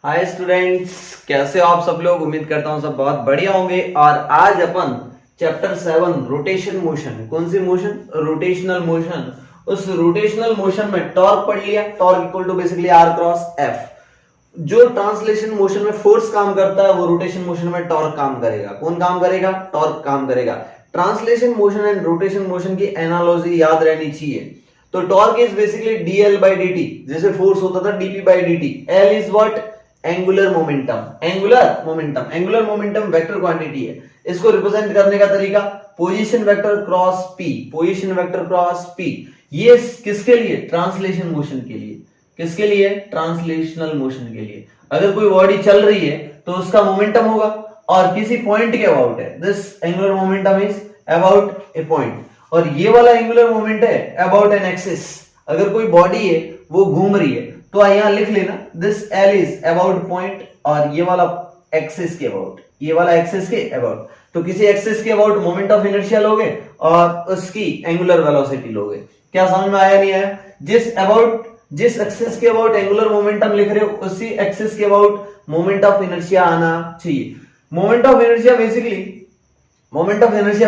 Hi students, कैसे हो आप सब लोग। उम्मीद करता हूँ सब बहुत बढ़िया होंगे। और आज अपन चैप्टर 7 रोटेशन मोशन, कौन सी मोशन, रोटेशनल मोशन। उस रोटेशनल मोशन में टॉर्क पढ़ लिया। Torque equal to basically R cross F. जो ट्रांसलेशन मोशन में फोर्स काम करता है वो रोटेशन मोशन में टॉर्क काम करेगा। कौन काम करेगा? टॉर्क काम करेगा। Translation motion and rotation motion की एनालॉजी याद रहनी चाहिए। तो torque is basically dl by dt, जैसे फोर्स होता था dp by dt। l is what? Angular momentum. Angular momentum vector quantity है। इसको रिप्रेजेंट करने का तरीका position vector cross p, position vector cross p। ये किसके लिए? ट्रांसलेशन मोशन के लिए। किसके लिए? ट्रांसलेशनल मोशन के लिए। अगर कोई बॉडी चल रही है तो उसका मोमेंटम होगा और किसी पॉइंट के अबाउट है। This angular momentum is about A point. और ये वाला एंगुलर मोमेंट है अबाउट एन एक्सिस। अगर कोई बॉडी है वो घूम रही है तो यहां लिख लेना this L is about point और ये वाला एक्सिस के अबाउट, ये वाला एक्सिस के अबाउट। तो किसी एक्सिस के अबाउट मोमेंट ऑफ इनर्शिया लोगे और उसकी एंगुलर वेलोसिटी लोगे। क्या समझ में आया? नहीं आया? जिस एक्सिस के अबाउट एंगुलर मोमेंटम लिख रहे हो उसी एक्सिस के अबाउट मोमेंट ऑफ इनर्शिया आना चाहिए। मोमेंट ऑफ इनर्शिया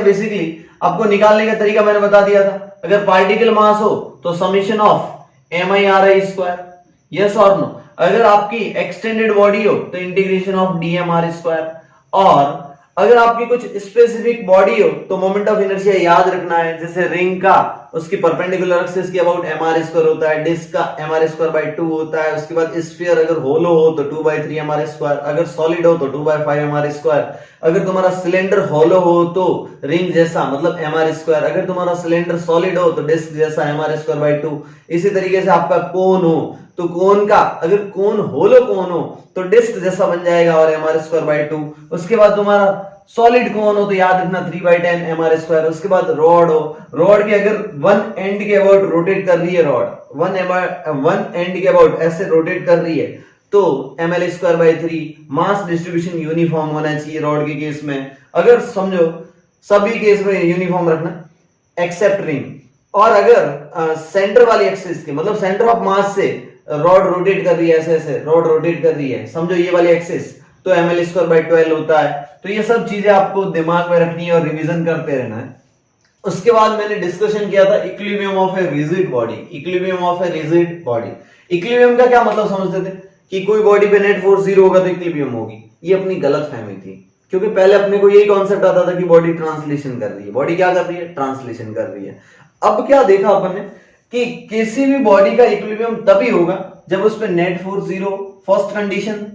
बेसिकली आपको निकालने का तरीका मैंने बता दिया था। अगर पार्टिकल मास हो तो summation of M I R I square, yes और नो। अगर आपकी एक्सटेंडेड बॉडी हो तो integration of D M are square. और अगर आपकी कुछ स्पेसिफिक बॉडी हो तो मोमेंट ऑफ इनर्शिया याद रखना है। जैसे रिंग का उसकी परपेंडिकुलर एक्सिस के अबाउट एम आर स्क्वायर होता है, डिस्क का एम आर स्क्वायर बाई 2 होता है। उसके बाद स्फीयर अगर होलो हो तो 2/3 एम आर स्क्वायर, अगर सॉलिड हो तो 2/5 एम आर स्क्वायर। अगर तुम्हारा सिलेंडर होलो हो तो रिंग जैसा मतलब एम आर स्क्वायर, अगर तुम्हारा सिलेंडर सॉलिड हो तो डिस्क जैसा एम आर स्क्वायर बाई 2। इसी तरीके से आपका कोन हो तो कोन का, अगर कोन होलो कोन हो तो डिस्क जैसा बन जाएगा और एम आर स्क्वायर बाई 2। उसके बाद तुम्हारा सॉलिड कोन हो तो याद रखना 3/10 एम आर स्क्वायर। उसके बाद रॉड हो, रॉड के अगर वन एंड के अबाउट रोटेट कर रही है, रॉड वन एंड के अबाउट ऐसे रोटेट कर रही है तो ml square by 3। Mass distribution uniform होना चाहिए रॉड के केस में। अगर समझो सभी केस में यूनिफॉर्म रखना एक्सेप्ट रिंग। और अगर सेंटर वाली एक्सिस के मतलब सेंटर ऑफ मास से रॉड रोटेट कर रही है, ऐसे ऐसे रॉड रोटेट कर रही है, समझो ये वाली एक्सिस, तो ml स्क्वायर बाई 12 होता है। तो ये सब चीजें आपको दिमाग में रखनी है और रिवीजन करते रहना है। उसके बाद मैंने डिस्कशन किया था equilibrium of a rigid body. Equilibrium of a rigid body, equilibrium का क्या मतलब समझते थे कि कोई बॉडी पे नेट फोर्स 0 होगा तो इक्विलिब्रियम होगी। ये अपनी गलत फहमी थी, क्योंकि पहले अपने को यही कॉन्सेप्ट आता था कि बॉडी ट्रांसलेशन कर रही है। बॉडी क्या कर रही है? ट्रांसलेशन कर रही है। अब क्या देखा अपन ने कि किसी भी बॉडी का इक्विलिब्रियम तभी होगा जब उस पे नेट फोर्स 0। फर्स्ट कंडीशन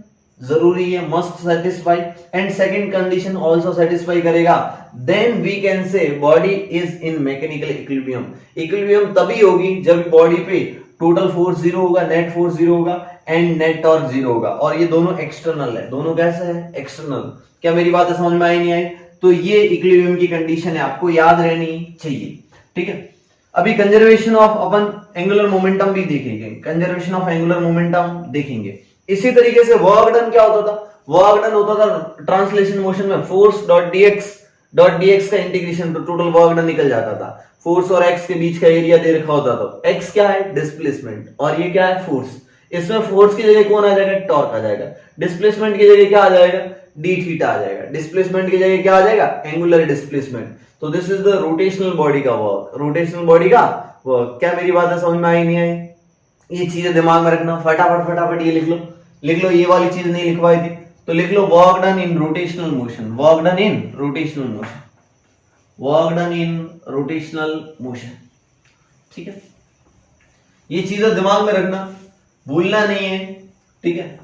जरूरी है, must satisfy, and second condition also satisfy करेगा, then we can say body is in mechanical equilibrium. Equilibrium तभी होगी जब बॉडी पे टोटल फोर्स 0 होगा, नेट फोर्स 0 होगा एंड नेट टॉर्क 0 होगा। और ये दोनों एक्सटर्नल है। दोनों कैसे है? एक्सटर्नल। क्या मेरी बात समझ में आई नहीं आई? तो ये इक्विलिब्रियम की कंडीशन है, आपको याद रहनी चाहिए। ठीक है। अभी conservation of upon angular momentum भी देखेंगे, कंजर्वेशन ऑफ एंगुलर मोमेंटम देखेंगे। इसी तरीके से वर्क डन क्या होता था? वर्क डन होता था ट्रांसलेशन मोशन में फोर्स डॉट डीएक्स का इंटीग्रेशन तो टोटल वर्क डन निकल जाता था। फोर्स और एक्स के बीच का एरिया दे रखा होता था। एक्स क्या है? डिस्प्लेसमेंट, और ये क्या है? फोर्स। इसमें फोर्स की जगह कौन आ जाएगा? टॉर्क आ जाएगा। डिस्प्लेसमेंट की जगह क्या आ जाएगा? डी थीटा आ जाएगा। डिस्प्लेसमेंट की जगह क्या आ जाएगा? Angular displacement. तो this is the rotational body का वर्क, रोटेशनल बॉडी का वर्क। क्या मेरी बात है समझ में आई नहीं आई? ये चीजें दिमाग में रखना। फटाफट ये लिख लो। ये वाली चीज नहीं लिखवाई थी तो लिख लो work done in rotational motion, work done in rotational motion, work done in rotational motion. ठीक है, ये चीजें दिमाग में रखना, भूलना नहीं है। ठीक है।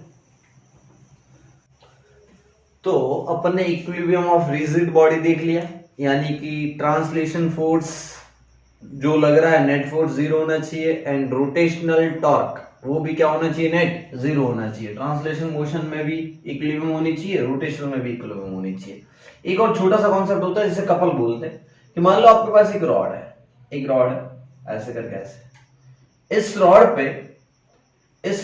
तो अपन ने इक्विलिब्रियम ऑफ रिजिड बॉडी देख लिया, यानी कि ट्रांसलेशन फोर्स जो लग रहा है नेट फोर्स 0 होना चाहिए एंड रोटेशनल टॉर्क वो भी क्या होना चाहिए? नेट 0 होना चाहिए। ट्रांसलेशन मोशन में भी इक्विलिब्रियम होनी चाहिए, रोटेशनल में भी इक्विलिब्रियम होनी चाहिए। एक और छोटा सा कॉन्सेप्ट होता है जिसे कपल बोलते हैं कि मान लो आपके पास एक रॉड है ऐसे करके, ऐसे इस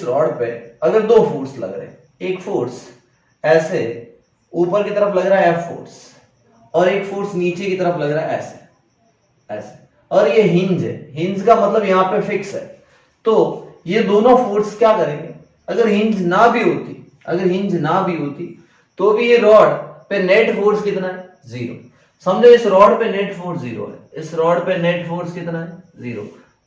रॉड पे अगर दो फोर्स लग रहे हैं, एक फोर्स ऐसे ऊपर की तरफ लग रहा है F फोर्स और एक फोर्स नीचे की तरफ लग रहा है ऐसे, और ये हिंज है। हिंज का मतलब यहां पे फिक्स है। तो ये दोनों फोर्स क्या करेंगे? अगर हिंज ना भी होती अगर हिंज ना भी होती तो भी ये रॉड पे नेट फोर्स कितना है, 0। समझो इस रॉड पे नेट फोर्स 0 है, इस रॉड पे नेट फोर्स कितना है, 0।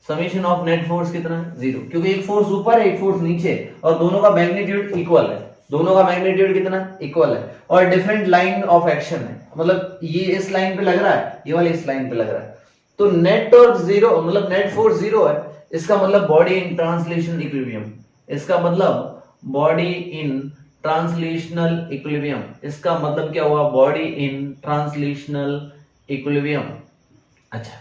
समीशन ऑफ नेट फोर्स कितना है, 0, क्योंकि एक फोर्स ऊपर है एक फोर्स नीचे और दोनों का मैग्नीट्यूड इक्वल है, दोनों का मैग्नीट्यूड कितना इक्वल है और डिफरेंट लाइन ऑफ एक्शन है, मतलब ये इस लाइन पे लग रहा है, ये वाली इस लाइन पे लग रहा है, तो नेट टॉर्क 0 मतलब नेट फोर्स 0 है, इसका मतलब बॉडी इन ट्रांसलेशन इक्विलिब्रियम, इसका मतलब बॉडी इन ट्रांसलेशनल इक्विलिब्रियम, इसका मतलब क्या हुआ, बॉडी इन ट्रांसलेशनल इक्विलिब्रियम। अच्छा,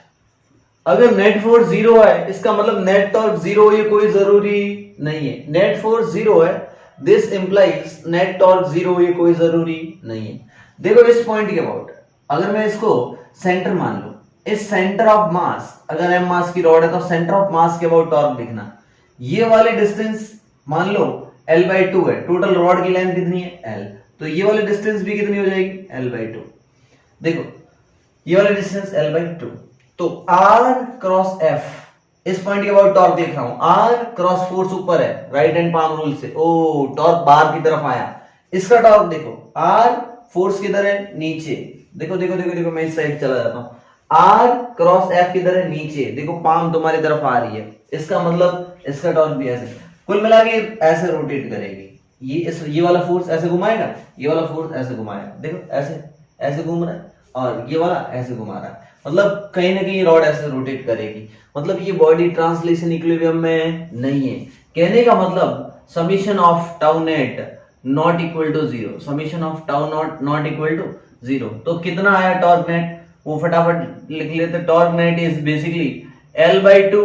अगर नेट फोर्स 0 है इसका मतलब नेट टॉर्क 0 ये कोई जरूरी नहीं है, नेट फोर्स 0 है, दिस इंप्लाइज नेट टॉर्क 0 ये कोई जरूरी नहीं है। देखो इस पॉइंट के अबाउट अगर मैं इसको सेंटर मान लूं, इस सेंटर ऑफ मास, अगर एम मास की रॉड है तो सेंटर ऑफ मास के अबाउट टॉर्क लिखना, ये वाले डिस्टेंस मान लो L/2 है, टोटल रॉड की लेंथ कितनी है L, तो ये वाली डिस्टेंस भी कितनी हो जाएगी L/2। देखो ये वाला डिस्टेंस L/2, तो R क्रॉस F, इस पॉइंट के अबाउट टॉर्क देख रहा हूं, R क्रॉस फोर्स ऊपर है राइट हैंड पाम रूल से, ओ टॉर्क बाहर की तरफ आया, इसका टॉर्क देखो R फोर्स किधर है, नीचे, देखो देखो देखो देखो मैं इस साइड चला जाता हूं, R क्रॉस F किधर है, नीचे, देखो पाम तुम्हारी तरफ आ रही है, इसका मतलब इसका टॉर्क भी ऐसे, कुल मिला के ऐसे रोटेट करेगी, ये वाला फोर्स ऐसे घुमाएगा, ये वाला फोर्स ऐसे घुमाएगा, देखो ऐसे ऐसे घूम रहा है और ये वाला ऐसे घुमा रहा है, मतलब कहीं ना कहीं रॉड ऐसे रोटेट करेगी, मतलब ये बॉडी ट्रांसलेशन इक्विलिब्रियम में नहीं है। कहने का मतलब summation of tau net not equal to 0, summation of tau not equal to 0, तो कितना आया टॉर्क नेट, वो फटाफट लिख लेते, torque net is basically L/2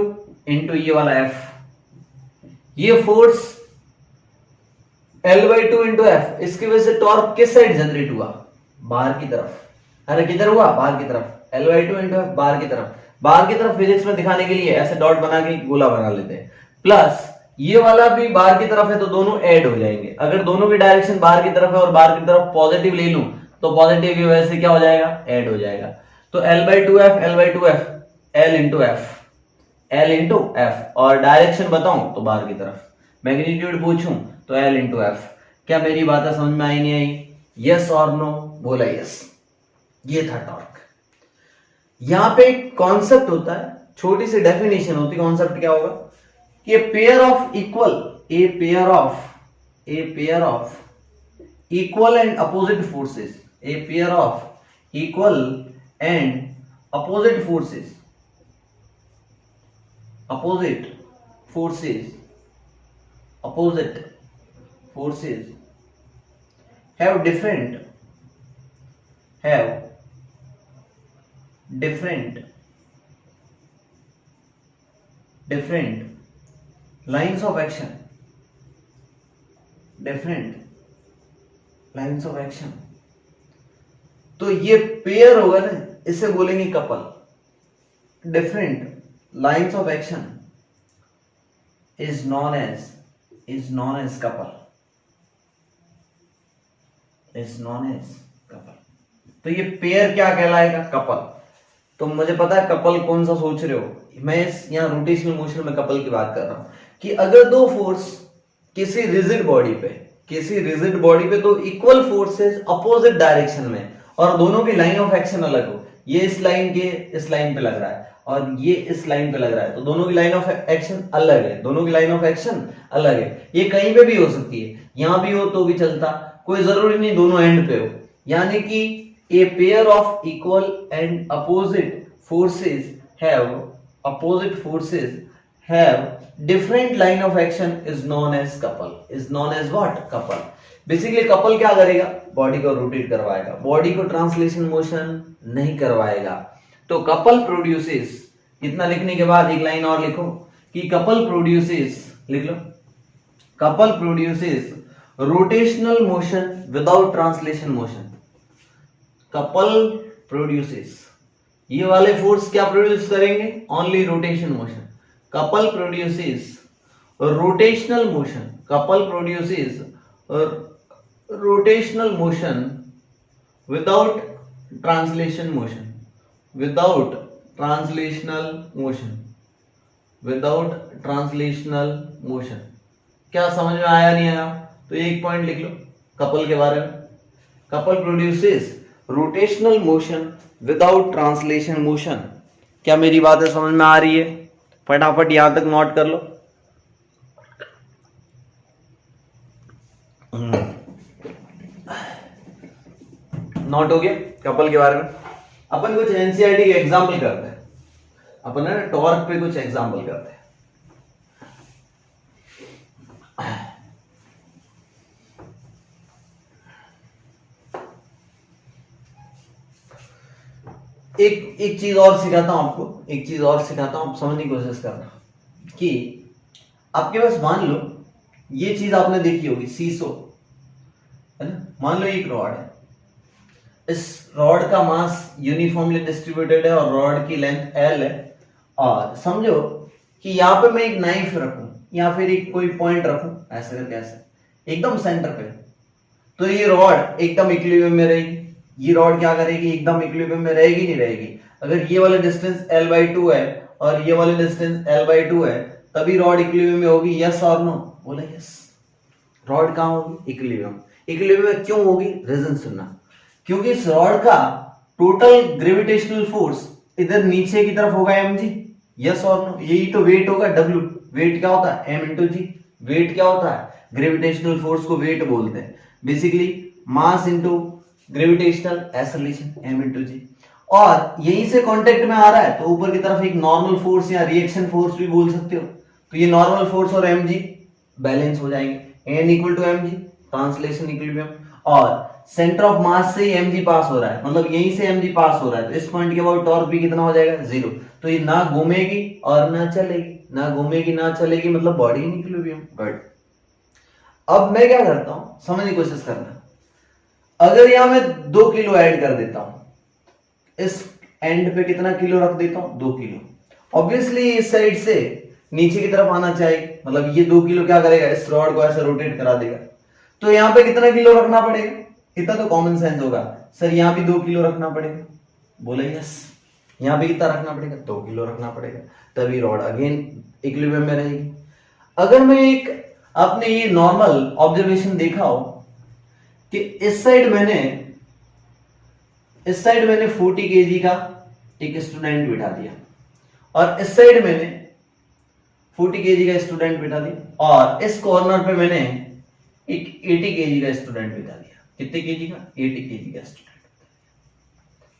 into ये वाला F, ये फोर्स L/2 इंटू F, इसकी वजह से टॉर्क किस साइड जनरेट हुआ, बाहर की तरफ, अरे किधर हुआ, बाहर की तरफ, L/2 इंटू F बाहर की तरफ, बाहर की तरफ फिजिक्स में दिखाने के लिए ऐसे डॉट बना के गोला बना लेते हैं, प्लस ये वाला भी बाहर की तरफ है तो दोनों ऐड हो जाएंगे, अगर दोनों की डायरेक्शन बाहर की तरफ है और बाहर की तरफ पॉजिटिव ले लूं तो पॉजिटिव की वजह से क्या हो जाएगा, ऐड हो जाएगा, तो L/2F L/2F L into F, L into F, और डायरेक्शन बताऊं तो बाहर की तरफ, मैग्नीट्यूड पूछूं तो L इंटू F। क्या मेरी बातें समझ में आई नहीं आई, यस और नो, बोला यस। ये था टॉर्क। यहां पे एक कॉन्सेप्ट होता है, छोटी सी डेफिनेशन होती है, कॉन्सेप्ट क्या होगा कि a pair of equal and opposite forces, A pair of equal and opposite forces have different lines of action, तो ये पेयर होगा ना, इसे बोलेंगे couple, different lines of action is known as couple, तो ये पेयर क्या कहलाएगा, कपल। तो मुझे पता है कपल कौन सा सोच रहे हो, मैं इस यहाँ रोटेशनल मोशन में कपल की बात कर रहा हूं कि अगर दो फोर्स किसी रिजिड बॉडी पे तो इक्वल फोर्सेस अपोजिट डायरेक्शन में और दोनों की लाइन ऑफ एक्शन अलग हो, ये इस लाइन पे लग रहा है और ये इस लाइन पे लग रहा है, तो दोनों की लाइन ऑफ एक्शन अलग है, ये कहीं पे भी हो सकती है, यहां भी हो तो भी चलता, कोई जरूरी नहीं दोनों एंड पे हो, यानी कि a pair of equal and opposite forces have different line of action is known as couple. Basically couple क्या करेगा, बॉडी को रोटेट करवाएगा, बॉडी को ट्रांसलेशन मोशन नहीं करवाएगा। तो कपल प्रोड्यूसेस, इतना लिखने के बाद एक लाइन और लिखो कि कपल प्रोड्यूसेस, लिख लो, couple produces rotational motion without translation motion. Couple produces, ये वाले फोर्स क्या प्रोड्यूस करेंगे, only rotation motion. Couple produces rotational motion, rotational motion without translational motion. क्या समझ में आया नहीं आया, तो ये एक पॉइंट लिख लो कपल के बारे में। Couple produces rotational motion without translation motion. क्या मेरी बातें समझ में आ रही है? फटाफट यहां तक नोट कर लो। नोट हो गया कपल के बारे में। अपन कुछ एनसीईआरटी के एग्जाम्पल करते हैं। अपन है ना टॉर्क पे कुछ एग्जाम्पल करते हैं। एक चीज और सिखाता हूं आपको, एक चीज और सिखाता हूं, आप समझने की कोशिश करना कि आपके पास मान लो ये चीज आपने देखी होगी सीसो, है ना। मान लो एक रॉड है, इस रॉड का मास यूनिफॉर्मली डिस्ट्रीब्यूटेड है और रॉड की लेंथ एल है, और समझो कि यहां पे मैं एक नाइफ रखूं या फिर एक कोई पॉइंट रखूं ऐसे करके, ऐसे एकदम सेंटर पे, तो ये रॉड एकदम इक्विलिब्रियम में रहेगी। ये रॉड क्या करेगी? एकदम इक्विलिब्रियम में रहेगी नहीं रहेगी। अगर ये वाला डिस्टेंस l/2 है और ये वाला डिस्टेंस l/2 है तभी रॉड इक्विलिब्रियम में होगी। यस और नो? बोला यस। रॉड कहां होगी? इक्विलिब्रियम। इक्विलिब्रियम में क्यों होगी? रीजन सुनना। क्योंकि इस रॉड का टोटल ग्रेविटेशनल फोर्स इधर नीचे की तरफ होगा mg। यस और नो? यही तो वेट होगा w। वेट क्या होता है? m × g। वेट क्या होता है? ग्रेविटेशनल फोर्स को वेट बोलते हैं। Basically mass into gravitational acceleration m × g। और यहीं से कांटेक्ट में आ रहा है तो ऊपर की तरफ एक नॉर्मल फोर्स या रिएक्शन फोर्स भी बोल सकते हो। तो ये नॉर्मल फोर्स और mg बैलेंस हो जाएंगे। n = mg, translation equilibrium. और सेंटर ऑफ मास से ही mg पास हो रहा है, मतलब यहीं से mg पास हो रहा है, तो इस पॉइंट के बाद टॉर्क भी कितना हो जाएगा? 0। तो ये ना घूमेगी और ना चलेगी, ना घूमेगी ना चलेगी, मतलब बॉडी इन इक्विलिब्रियम। गुड। अब मैं क्या करता हूं, समझने की कोशिश करना। अगर यहां मैं 2 किलो ऐड कर देता हूं, इस एंड पे कितना किलो रख देता हूं? 2 किलो। ऑब्वियसली इस साइड से नीचे की तरफ आना चाहिए, मतलब ये 2 किलो क्या करेगा? इस रॉड को ऐसे रोटेट करा देगा। तो यहां पे कितना किलो रखना पड़ेगा? इतना तो कॉमन सेंस होगा, सर यहां भी 2 किलो रखना पड़ेगा। बोला यस। यहां पे कितना रखना पड़ेगा? 2 किलो रखना पड़ेगा, तभी रॉड अगेन इक्विलिब्रियम में रहेगी। अगर मैं एक आपने ये नॉर्मल ऑब्जर्वेशन देखा हो कि इस साइड मैंने 40 kg का एक स्टूडेंट बिठा दिया और इस साइड मैंने 40 kg का स्टूडेंट बिठा दिया और इस कॉर्नर पे मैंने एक 80 kg का स्टूडेंट बिठा दिया। कितने kg का? 80 kg का स्टूडेंट,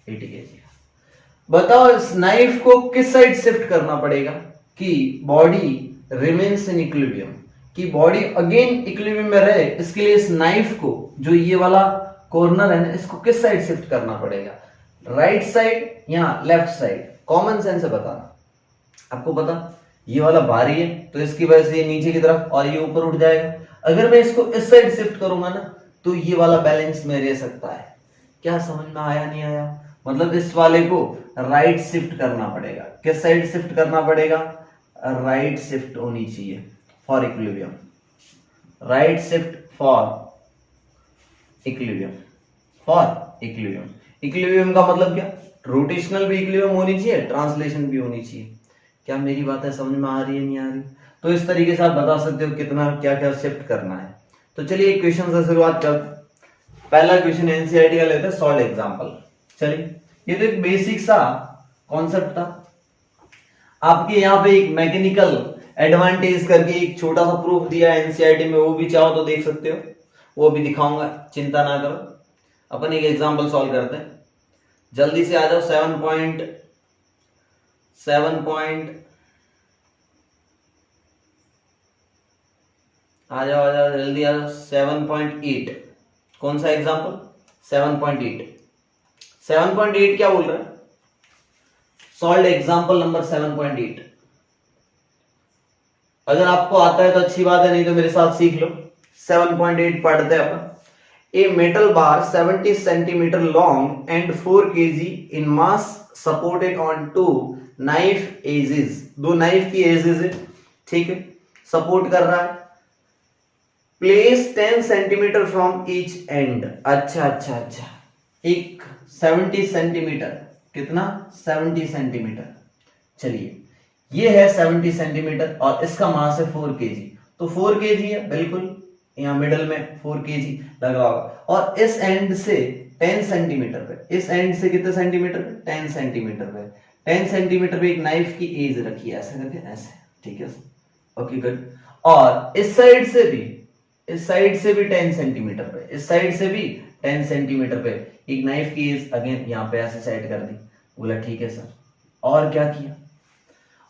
80 kg का। बताओ इस नाइफ को किस साइड शिफ्ट करना पड़ेगा कि बॉडी रिमेन्स इन इक्विलिब्रियम, कि बॉडी अगेन इक्विलिब्रियम में रहे। इसके लिए इस नाइफ को, जो ये वाला कॉर्नर है ना, इसको किस साइड शिफ्ट करना पड़ेगा? राइट साइड या लेफ्ट साइड? कॉमन सेंस से बताना। आपको पता ये वाला भारी है तो इसकी वजह से ये नीचे की तरफ और ये ऊपर उठ जाएगा। अगर मैं इसको इस साइड शिफ्ट करूंगा ना तो ये वाला बैलेंस में रह सकता है। क्या समझ में आया? नहीं आया? मतलब इस वाले को राइट शिफ्ट करना पड़ेगा। किस साइड शिफ्ट करना पड़ेगा? राइट शिफ्ट होनी चाहिए for equilibrium. Right shift for equilibrium, for equilibrium. Equilibrium का मतलब क्या? रोटेशनल भी इक्विलिब्रियम होनी चाहिए, ट्रांसलेशन भी होनी चाहिए। क्या मेरी बातें समझ में आ रही है? नहीं आ रही? तो इस तरीके से आप बता सकते हो कितना क्या क्या शिफ्ट करना है। तो चलिए एक क्वेश्चन से शुरुआत करते हैं। पहला क्वेश्चन एनसीईआरटी का लेते हैं, सॉल्व एग्जांपल। चलिए, ये तो एक बेसिक सा कॉन्सेप्ट था। आपके यहाँ पे एक मैकेनिकल एडवांटेज करके एक छोटा सा प्रूफ दिया है एनसीईआरटी में, वो भी चाहो तो देख सकते हो, वो भी दिखाऊंगा, चिंता ना करो। अपन एक एग्जांपल सॉल्व करते हैं, जल्दी से आ जाओ। 7 आ जाओ जल्दी आ जाओ। 7.8 कौन सा एग्जांपल? 7.8। 7.8 क्या बोल रहा है? Solve example number 7.8। अगर आपको आता है तो अच्छी बात है, नहीं तो मेरे साथ सीख लो। 7.8 पढ़ते हैं अपन। A metal bar 70 centimeter long and 4 kg in mass supported on 2 knife edges। 2 knife की एजेस है, ठीक है, सपोर्ट कर रहा है। Place 10 centimetre from each and. अच्छा, एक 70 सेंटीमीटर, कितना? 70 सेंटीमीटर। चलिए, ये है 70 सेंटीमीटर और इसका मास है 4 kg। तो 4 kg है बिल्कुल, यहाँ मिडल में 4 kg लगा होगा, और इस एंड से 10 सेंटीमीटर पे, इस एंड से कितने सेंटीमीटर पे, 10 सेंटीमीटर पे, 10 सेंटीमीटर पे एक नाइफ की एज रखी है ऐसे करके, ऐसे, ठीक है, ओके गुड। और इस साइड से भी 10 सेंटीमीटर पे, इस साइड से भी 10 सेंटीमीटर पे एक नाइफ की एज अगेन यहाँ पे ऐसे सेट कर दी। बोला ठीक है सर, और क्या किया,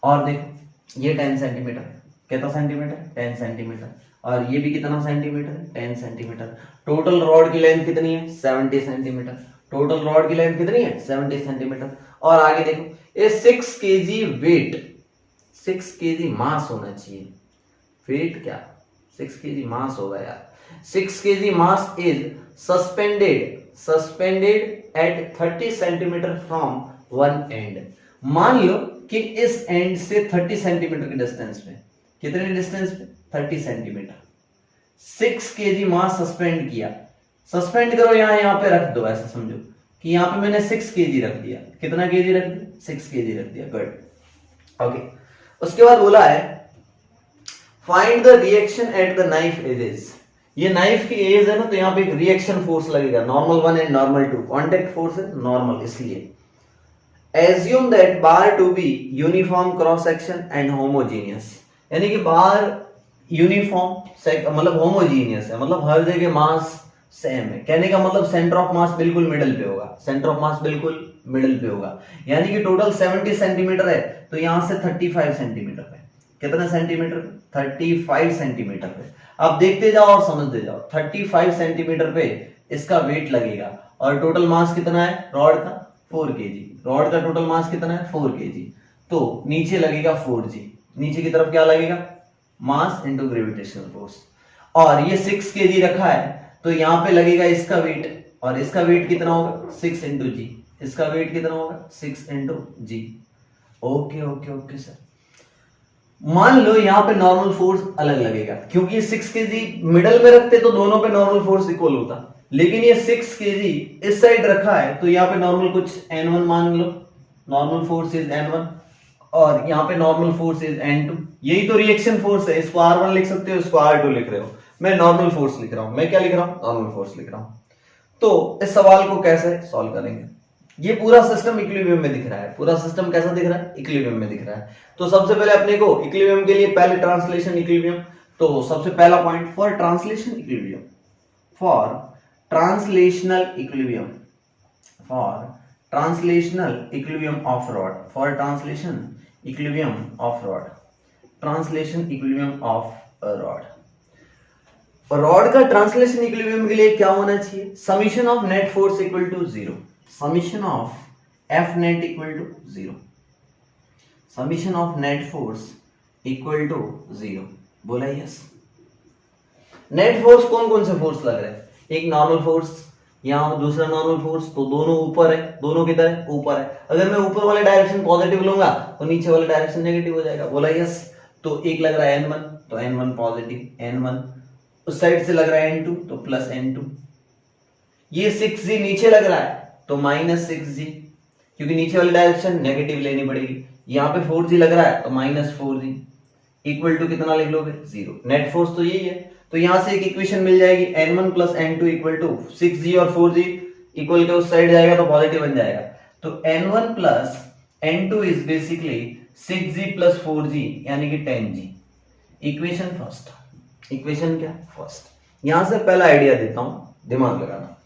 और देखो ये 10 सेंटीमीटर, कितना सेंटीमीटर, 10 सेंटीमीटर, और ये भी कितना सेंटीमीटर है, 10 सेंटीमीटर। टोटल रॉड की लेंथ कितनी है, 70 सेंटीमीटर। टोटल रॉड की लेंथ कितनी है, 70 सेंटीमीटर। और आगे देखो ये 6 kg वेट, 6 kg मास होना चाहिए, वेट क्या, 6 kg मास होगा यार। 6 kg mass is suspended at 30 centimetre from one end. मान लो कि इस एंड से 30 सेंटीमीटर के डिस्टेंस पे, कितने डिस्टेंस पे, 30 सेंटीमीटर। 6 kg मास सस्पेंड किया, सस्पेंड करो यहाँ पे रख दो, ऐसा समझो कि यहाँ पे मैंने 6 kg रख दिया। कितना kg रख दिया, 6 kg रख दिया, गुड, ओके। उसके बाद बोला है find the reaction at the knife edges. ये नाइफ की एज है ना, तो यहाँ पे एक रिएक्शन फोर्स लगेगा, normal 1 and normal 2। Contact force है नॉर्मल, इसलिए assume that bar to be uniform cross section and homogeneous, यानी कि बार यूनिफॉर्म मतलब होमोजीनियस है, मतलब हर जगह मास सेम है। कहने का मतलब सेंटर ऑफ मास बिल्कुल मिडिल पे होगा, सेंटर ऑफ मास बिल्कुल मिडिल पे होगा। यानी कि टोटल 70 सेंटीमीटर है, तो यहां से 35 सेंटीमीटर पे, कितना सेंटीमीटर, 35 सेंटीमीटर पे। अब देखते जाओ और समझते जाओ, 35 सेंटीमीटर पे इसका वेट लगेगा, और टोटल मास कितना है रॉड का, 4 kg। रॉड का टोटल मास कितना है, 4 kg। तो नीचे लगेगा 4g, नीचे की तरफ क्या लगेगा, मास इंटू ग्रेविटेशनल फोर्स। और ये 6 kg रखा है, तो यहां पे लगेगा इसका वेट, और इसका वेट कितना होगा, 6 इंटू जी। इसका वेट कितना होगा, 6 into g. Okay okay okay sir. मान लो यहाँ पे नॉर्मल फोर्स अलग लगेगा, क्योंकि 6 kg मिडल में रखते तो दोनों पे नॉर्मल फोर्स इक्वल होता, लेकिन ये 6 kg इस साइड रखा है, तो यहाँ पे नॉर्मल कुछ n1 मान लो, नॉर्मल फोर्स इज n1, और यहाँ पे नॉर्मल फोर्स इज n2। यही तो रिएक्शन फोर्स है, इसको R1 लिख सकते हो, इसको R2 लिख रहे हो, मैं नॉर्मल फोर्स लिख रहा हूं। मैं क्या लिख रहा हूं, नॉर्मल फोर्स लिख रहा हूं। तो इस सवाल को कैसे सॉल्व करेंगे, ये पूरा सिस्टम इक्विलिब्रियम में दिख रहा है, पूरा सिस्टम कैसा दिख रहा है, इक्विलिब्रियम में दिख रहा है। तो सबसे पहले अपने को इक्विलिब्रियम के लिए पहले ट्रांसलेशन इक्विलिब्रियम, तो सबसे पहला point for translation equilibrium, for translational equilibrium, for translational equilibrium of rod, for translation equilibrium of rod, translation equilibrium of rod. Rod का ट्रांसलेशन इक्विलिब्रियम के लिए क्या होना चाहिए, summation of net force equal to 0, summation of F net equal to 0, summation of net force equal to 0। बोला yes. Net force कौन कौन से फोर्स लग रहे हैं, एक नॉर्मल फोर्स, यहाँ दूसरा नॉर्मल फोर्स, तो दोनों ऊपर है, दोनों किधर है, ऊपर है। अगर मैं ऊपर वाले डायरेक्शन पॉजिटिव लूंगा तो नीचे वाला डायरेक्शन नेगेटिव हो जाएगा। बोला यस। तो एक लग रहा है n1, तो n1 पॉजिटिव, n1 उस साइड से लग रहा है n2, तो प्लस n2। ये 6g नीचे लग रहा है, तो माइनस 6g, क्योंकि नीचे वाली डायरेक्शन नेगेटिव लेनी पड़ेगी। यहाँ पे 4g लग रहा है, तो माइनस 4g इक्वल टू कितना लिख लोगे, 0। नेट फोर्स तो यही है, तो यहां से एक इक्वेशन मिल जाएगी, n1 plus n2 equal to 6g और 4g इक्वल के उस साइड जाएगा तो पॉजिटिव बन जाएगा। तो n1 plus n2 is basically 6g plus 4g यानी कि 10g। इक्वेशन फर्स्ट, इक्वेशन क्या फर्स्ट। यहां से पहला आइडिया देता हूं, दिमाग लगाना।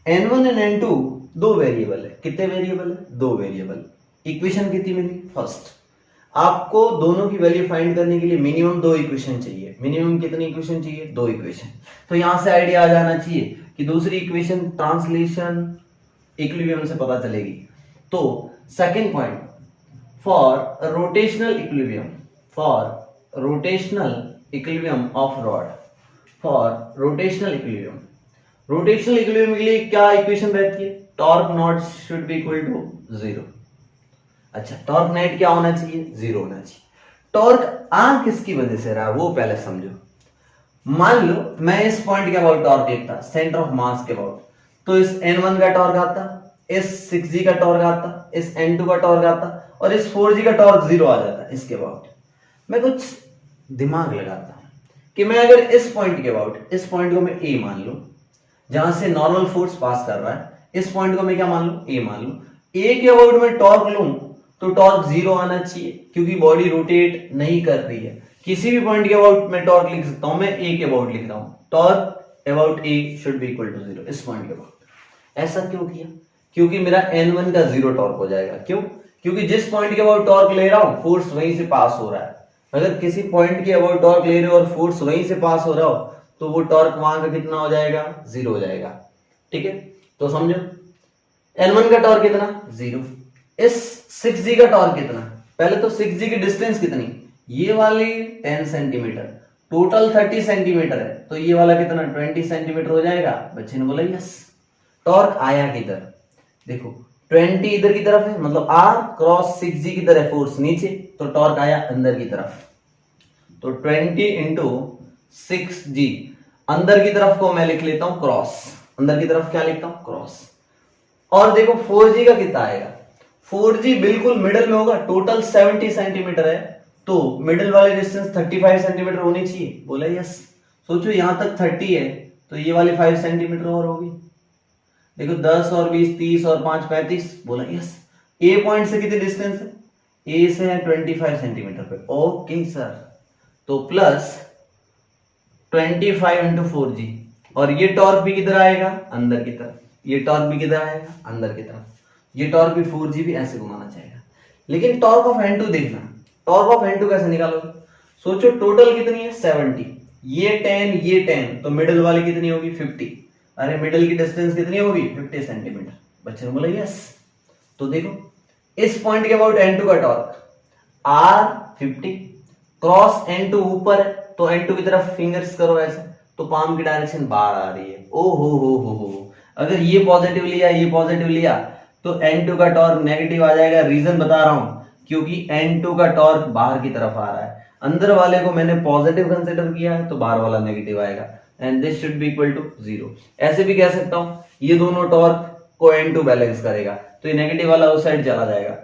n1 एंड n2 दो वेरिएबल है, कितने वेरिएबल है, दो वेरिएबल। इक्वेशन कितनी मिली, फर्स्ट। आपको दोनों की वैल्यू फाइंड करने के लिए मिनिमम दो इक्वेशन चाहिए। मिनिमम कितनी इक्वेशन चाहिए, दो इक्वेशन। तो यहां से आइडिया आ जाना चाहिए कि दूसरी इक्वेशन ट्रांसलेशन इक्विलिब्रियम से पता चलेगी। तो second point, for rotational equilibrium, for rotational equilibrium of rod, for rotational equilibrium. Rotational equilibrium के लिए क्या इक्वेशन रहती है, torque not should be equal to 0। अच्छा, टॉर्क नेट क्या होना चाहिए, 0 होना चाहिए। टॉर्क आ किसकी वजह से रहा है वो पहले समझो। मान लो मैं इस पॉइंट के अबाउट टॉर्क लिखता, सेंटर ऑफ मास के अबाउट, तो इस n1 का टॉर्क आता, इस 6g का टॉर्क आता, इस n2 का टॉर्क आता, और इस 4g का टॉर्क 0 आ जाता इसके अबाउट। मैं कुछ दिमाग लगाता, कि मैं अगर इस पॉइंट के अबाउट, इस पॉइंट को मैं ए मान लूं, जहां से नॉर्मल फोर्स पास कर रहा है, इस पॉइंट को मैं क्या मान लूं, ए मान लूं, ए के अबाउट में टॉर्क लूं तो टॉर्क 0 आना चाहिए, क्योंकि बॉडी रोटेट नहीं कर रही है। किसी भी पॉइंट के अबाउट में टॉर्क लिख सकता हूं, मैं ए के अबाउट लिख रहा हूं, torque about A should be equal to 0, इस पॉइंट के अबाउट। ऐसा क्यों किया? क्योंकि मेरा n1 का 0 टॉर्क हो जाएगा। क्यों? क्योंकि जिस पॉइंट के अबाउट टॉर्क ले रहा हूं, फोर्स वहीं से पास हो रहा है। अगर किसी पॉइंट के अबाउट टॉर्क ले रहे हो और फोर्स वहीं से पास हो रहा हो, तो वो टॉर्क वहां का कितना हो जाएगा, 0 हो जाएगा। ठीक है, तो समझो n1 का टॉर्क कितना, 0। इस 6g का टॉर्क कितना, पहले तो 6g की डिस्टेंस कितनी, ये वाली 10 सेंटीमीटर, टोटल 30 सेंटीमीटर है, तो ये वाला कितना 20 सेंटीमीटर हो जाएगा। बच्चे ने बोला यस। टॉर्क आया किधर, देखो 20 इधर की तरफ है, मतलब r क्रॉस 6g की तरह फोर्स नीचे, तो टॉर्क आया अंदर की तरफ, तो 20 इंटू 6g, अंदर की तरफ को मैं लिख लेता हूं क्रॉस, अंदर की तरफ क्या लिखता हूं, क्रॉस। और देखो 4g का कितना आएगा, 4g बिल्कुल मिडिल में होगा, टोटल 70 सेंटीमीटर है, तो मिडिल वाली डिस्टेंस 35 सेंटीमीटर होनी चाहिए। बोला यस। सोचो यहां तक 30 है, तो ये वाली 5 सेंटीमीटर और होगी। देखो 10 और 20 30 और 5 35। बोला यस। ए पॉइंट से कितनी डिस्टेंस है, ए से है 25 सेंटीमीटर पे। ओके सर, तो प्लस 25 इंटू 4g, और ये टॉर्क भी किधर आएगा, अंदर की तरफ, ये टॉर्क भी किधर आएगा, अंदर की तरफ, ये टॉर्क भी 4g भी ऐसे घुमाना चाहेगा। लेकिन टॉर्क ऑफ n2 देखना, टॉर्क ऑफ n2 कैसे निकालोगे, सोचो टोटल कितनी है 70, ये 10 ये 10, तो मिडिल वाली कितनी होगी 50। अरे मिडिल की डिस्टेंस कितनी होगी 50 सेंटीमीटर। बच्चे ने बोला यस। तो देखो इस पॉइंट के अबाउट n2 का टॉर्क r 50, क्रॉस n2 ऊपर है, तो n2 की तरफ फिंगर्स करो ऐसे, तो पाम की डायरेक्शन बाहर आ रही है। ओ हो, अगर ये पॉजिटिव लिया, ये पॉजिटिव लिया, तो n2 का टॉर्क नेगेटिव आ जाएगा। रीजन बता रहा हूं, क्योंकि n2 का टॉर्क बाहर की तरफ आ रहा है, अंदर वाले को मैंने पॉजिटिव कंसीडर किया है, तो बाहर वाला नेगेटिव आएगा, and this should be equal to 0। ऐसे भी कह सकता हूं, ये दोनों टॉर्क को n2 बैलेंस करेगा, तो ये नेगेटिव वाला उस साइड चला जाएगा।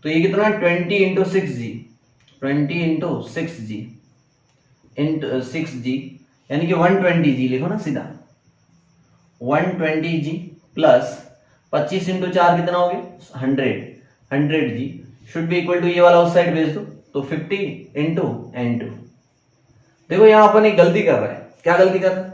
तो ये कितना 20 into 6g, 20 into 6g into 6g, यानी कि 120g लिखो ना सीधा, 120g प्लस 25 इंटू 4 कितना हो गया 100g should be equal to, ये वाला उस साइड भेज दो, तो 50 इंटू n2। देखो यहां अपन एक गलती कर रहे हैं। क्या गलती कर रहे हैं,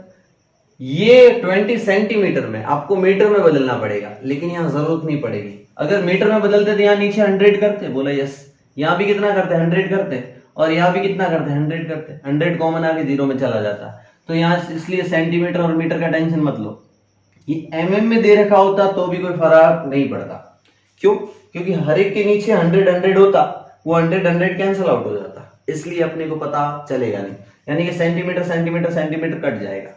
ये 20 सेंटीमीटर में आपको मीटर में बदलना पड़ेगा, लेकिन यहां जरूरत नहीं पड़ेगी। अगर मीटर में बदलते तो यहां नीचे 100 करते। बोला यस। यहां भी कितना करते 100 करते, और यहां भी कितना करते 100 करते, 100 कॉमन आके 0 में चला जाता। तो यहां इसलिए सेंटीमीटर और मीटर का टेंशन मत लो। ये mm में दे रखा होता तो भी कोई फर्क नहीं पड़ता। क्यों? क्योंकि हर एक के नीचे 100 होता, वो 100 कैंसिल आउट हो जाता, इसलिए अपने को पता चलेगा नहीं, यानी कि सेंटीमीटर सेंटीमीटर सेंटीमीटर कट जाएगा।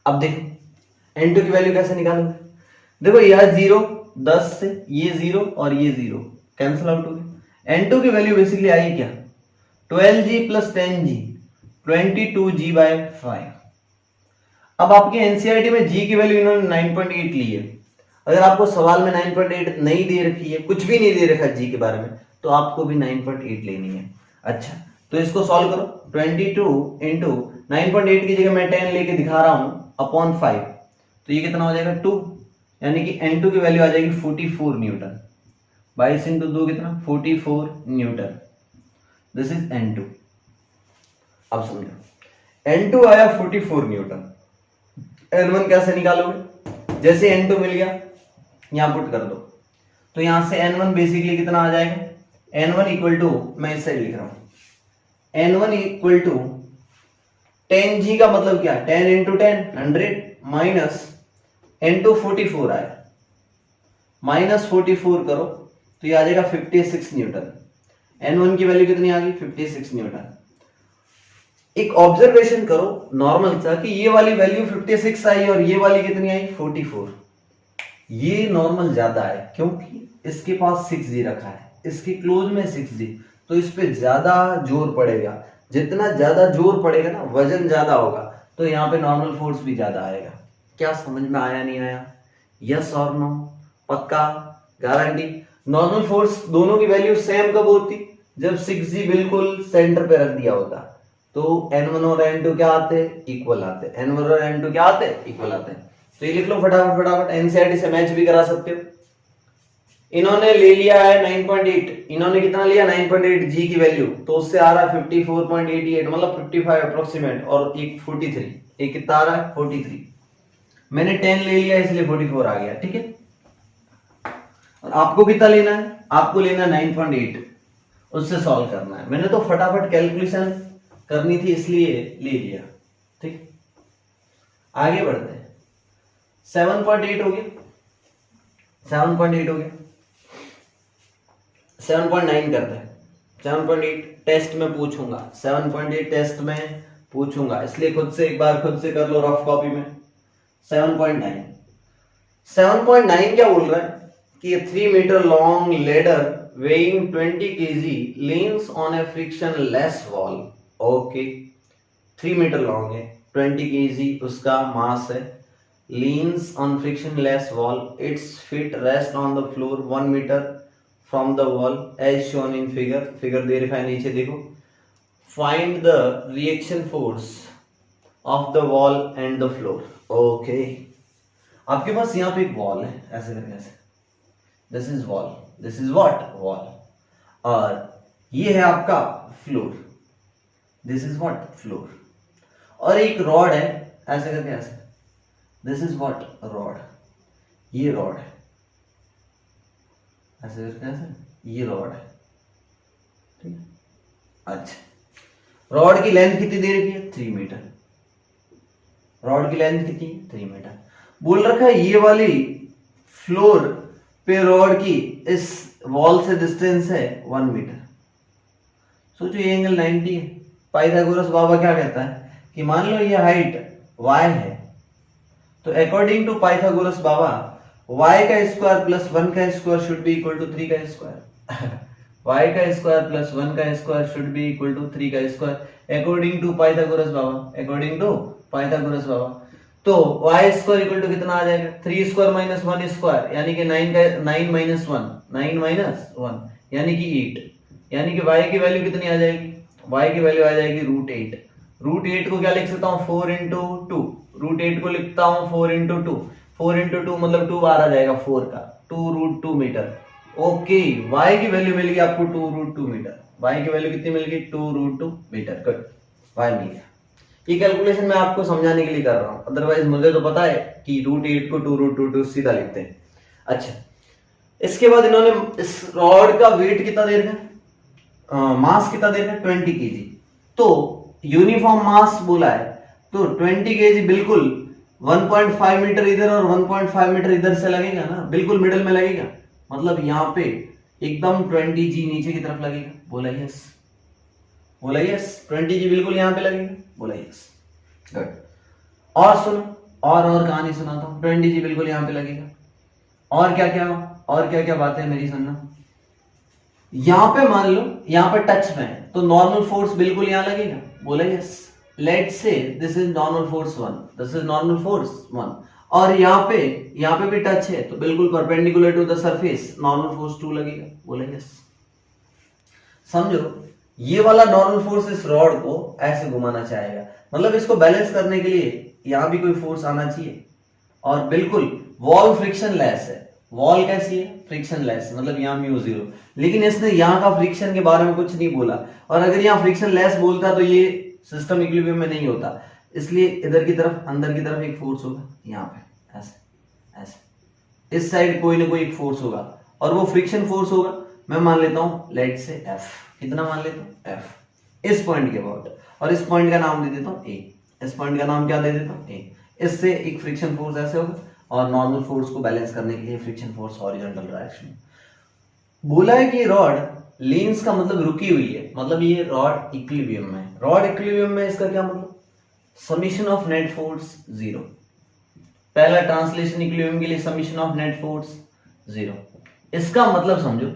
अब देखो n2 की वैल्यू कैसे निकालोगे। देखो यह 0, 10 से ये 0 और ये 0 कैंसिल आउट हो गए। n2 की वैल्यू बेसिकली आई क्या, 12g plus 10g, 22g bye 5। अब आपके एनसीईआरटी में g की वैल्यू इन्होंने 9.8 ली है। अगर आपको सवाल में 9.8 नहीं दे रखी है, कुछ भी नहीं दे रखा g के बारे में, तो आपको भी 9.8 लेनी है। अच्छा, तो इसको सॉल्व करो। 22 इंटू 9.8 की जगह मैं 10 लेके दिखा रहा हूं अपॉन 5, तो ये कितना हो जाएगा 2, यानी कि n2 की वैल्यू आ जाएगी 44 न्यूटन। 22 इंटू 2 कितना 44 न्यूटन। This is n2। अब समझो n2 आया 44 न्यूटन। n1 कैसे निकालोगे, जैसे n2 मिल गया यहां पुट कर दो, तो यहां से n1 बेसिकली कितना आ जाएगा, n1 इक्वल टू, मैं इस साइड लिख रहा हूं, n1 इक्वल टू 10g का मतलब क्या, 10 इंटू 10 100 माइनस n2 44 आया, माइनस 44 करो तो ये आ जाएगा 56 न्यूटन। n1 की वैल्यू कितनी आ गई 56 न्यूटन। एक ऑब्जर्वेशन करो नॉर्मल सा कि ये वाली वैल्यू 56 आई और ये वाली कितनी आई 44। ये नॉर्मल ज्यादा है क्योंकि इसके पास 6g रखा है, इसके क्लोज में 6g, तो इस पे ज्यादा जोर पड़ेगा। जितना ज्यादा जोर पड़ेगा ना, वजन ज्यादा होगा, तो यहाँ पे नॉर्मल फोर्स भी ज्यादा आएगा। क्या समझ में आया नहीं आया, यस और नो, पक्का गारंटी। नॉर्मल फोर्स दोनों की वैल्यू सेम कब होती, जब 6g बिल्कुल सेंटर पे रख दिया होता, तो n1 और n2 क्या आते हैं, इक्वल आते हैं। n1 और n2 क्या आते हैं, इक्वल आते हैं। तो ये लिख लो फटाफट फटाफट, एनसीईआरटी से मैच भी करा सकते हो। इन्होंने ले लिया है 9.8, इन्होंने कितना लिया 9.8 जी की वैल्यू, तो उससे आ रहा है 54.88 मतलब 55 अप्रोक्सीमेट, और एक 43, एक कितना आ रहा है 43। मैंने 10 ले लिया इसलिए 44 आ गया, ठीक है। और आपको कितना लेना है, आपको लेना 9.8, उससे सॉल्व करना है। मैंने तो फटाफट कैलकुलेशन करनी थी इसलिए ले लिया, ठीक। आगे बढ़ते हैं, 7.8 हो गया, 7.8 हो गया, 7.9 करते हैं। 7.8 टेस्ट में पूछूंगा, 7.8 टेस्ट में पूछूंगा, इसलिए खुद से एक बार खुद से कर लो रफ कॉपी में। 7.9 7.9 क्या बोल रहा है कि 3 metre long ladder weighing 20 kg leans on a frictionless wall. Okay, 3 metre long है, 20 kg उसका मास है, leans on frictionless wall, its feet rest on the floor 1 meter from the wall as shown in figure. Figure दे रखा है नीचे देखो। Find the reaction force of the wall and the floor. Okay, आपके पास यहाँ पे एक वॉल है, ऐसे करके ऐसे, this is wall, this is what, wall, और ये है आपका floor, this is what, floor, और एक रॉड है ऐसे करके ऐसे, दिस इज व्हाट, रॉड, ये रॉड है ऐसे करके ऐसे, ये रॉड है, ठीक है। अच्छा, रॉड की लेंथ कितनी दे रखी है, 3 मीटर, रॉड की लेंथ कितनी, 3 मीटर। बोल रखा है ये वाली फ्लोर पे रॉड की इस वॉल से डिस्टेंस है 1 मीटर। सोचो ये एंगल 90 है। पाइथागोरस बाबा क्या कहता है कि मान लो ये हाइट y है, तो अकॉर्डिंग टू पाइथागोरस बाबा y का स्क्वायर प्लस 1 का square should be equal to 3 का स्क्वायर। y का स्क्वायर प्लस 1 का square should be equal to 3 का स्क्वायर अकॉर्डिंग टू पाइथागोरस बाबा, अकॉर्डिंग टू पाइथागोरस बाबा। तो y स्क्वायर इक्वल टू कितना आ जाएगा, 3 स्क्वायर माइनस 1 स्क्वायर, यानी कि 9 माइनस 1, 9 माइनस 1 यानी कि 8, यानी कि y की वैल्यू कितनी आ जाएगी, y की वैल्यू आ जाएगी √8। √8 को क्या लिख सकता हूँ, 4 इंटू 2, √8 को लिखता हूँ 4 इंटू 2, 4 इंटू 2 मतलब 2 बार आ जाएगा 4 का, 2√2 मीटर। ओके, y की वैल्यू मिल गई आपको 2√2 मीटर, y की वैल्यू कितनी मिल गई, 2√2 मीटर। गुड, y मिल गया। ये कैलकुलेशन मैं आपको समझाने के लिए कर रहा हूं, अदरवाइज मुझे तो पता है कि √8 को 2√2 सीधा लिखते हैं। अच्छा, इसके बाद इन्होंने इस रॉड का वेट कितना दे रखा है, मास कितना दे रखा है, 20 केजी। तो यूनिफॉर्म मास बोला है, तो 20 केजी बिल्कुल 1.5 मीटर इधर और 1.5 मीटर इधर से लगेगा ना, बिल्कुल मिडिल में लगेगा, मतलब यहाँ पे एकदम 20 जी नीचे की तरफ लगेगा। बोला यस, बोला यस, 20 जी बिल्कुल यहाँ पे लगेगा, बोला यस। गुड, और सुनो, और कहानी सुनाता हूँ। 20 जी बिल्कुल यहाँ पे लगेगा, और क्या क्या बातें मेरी सुनना। यहाँ पे मान लो यहाँ पे टच में है, तो नॉर्मल फोर्स बिल्कुल यहाँ लगेगा, बोला yes. Let's say this is normal force 1, this is normal force 1, और यहाँ पे भी टच है, तो बिल्कुल perpendicular to the surface normal force 2 लगेगा, बोला यस। समझो, ये वाला नॉर्मल फोर्स इस रॉड को ऐसे घुमाना चाहेगा, मतलब इसको बैलेंस करने के लिए यहाँ भी कोई फोर्स आना चाहिए, और बिल्कुल वॉल फ्रिक्शन लेस है। वॉल कैसी है, फ्रिक्शन लेस, मतलब यहाँ μ0, लेकिन इसने यहाँ का फ्रिक्शन के बारे में कुछ नहीं बोला, और अगर यहाँ फ्रिक्शन लेस बोलता तो ये सिस्टम इक्विलिब्रियम में नहीं होता, इसलिए इधर की तरफ अंदर की तरफ एक फोर्स होगा, यहाँ पे ऐसे ऐसे, इस साइड कोई ना कोई एक फोर्स होगा, और वो फ्रिक्शन फोर्स होगा। मैं मान लेता हूँ लेट से F, कितना मान लेता हूँ, F, इस पॉइंट के अबाउट, और इस पॉइंट का नाम दे देता हूँ A, इस पॉइंट का नाम क्या दे देता हूँ A। इससे एक फ्रिक्शन फोर्स ऐसे होगा, और नॉर्मल फोर्स को बैलेंस करने के लिए फ्रिक्शन फोर्स हॉरिजॉन्टल डायरेक्शन में। बोला है कि रॉड लीन्स का मतलब रुकी हुई है, मतलब ये रॉड इक्विलिब्रियम में है। रॉड इक्विलिब्रियम में इसका क्या मतलब, समीशन ऑफ नेट फोर्स 0। पहला ट्रांसलेशन इक्विलिब्रियम के लिए समीशन ऑफ नेट फोर्स 0। इसका मतलब समझो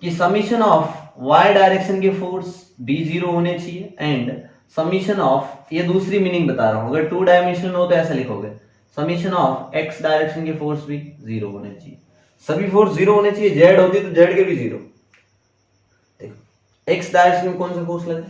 कि समीशन ऑफ y डायरेक्शन के फोर्स भी 0 होने चाहिए, एंड समीशन ऑफ, ये दूसरी मीनिंग बता रहा हूं, अगर 2 डायमेंशनल हो तो ऐसा लिखोगे, समीशन ऑफ x डायरेक्शन के फोर्स भी 0 होने चाहिए। सभी फोर्स 0 होने चाहिए, z होती तो z के भी 0। देखो x डायरेक्शन में कौन सा फोर्स लगे,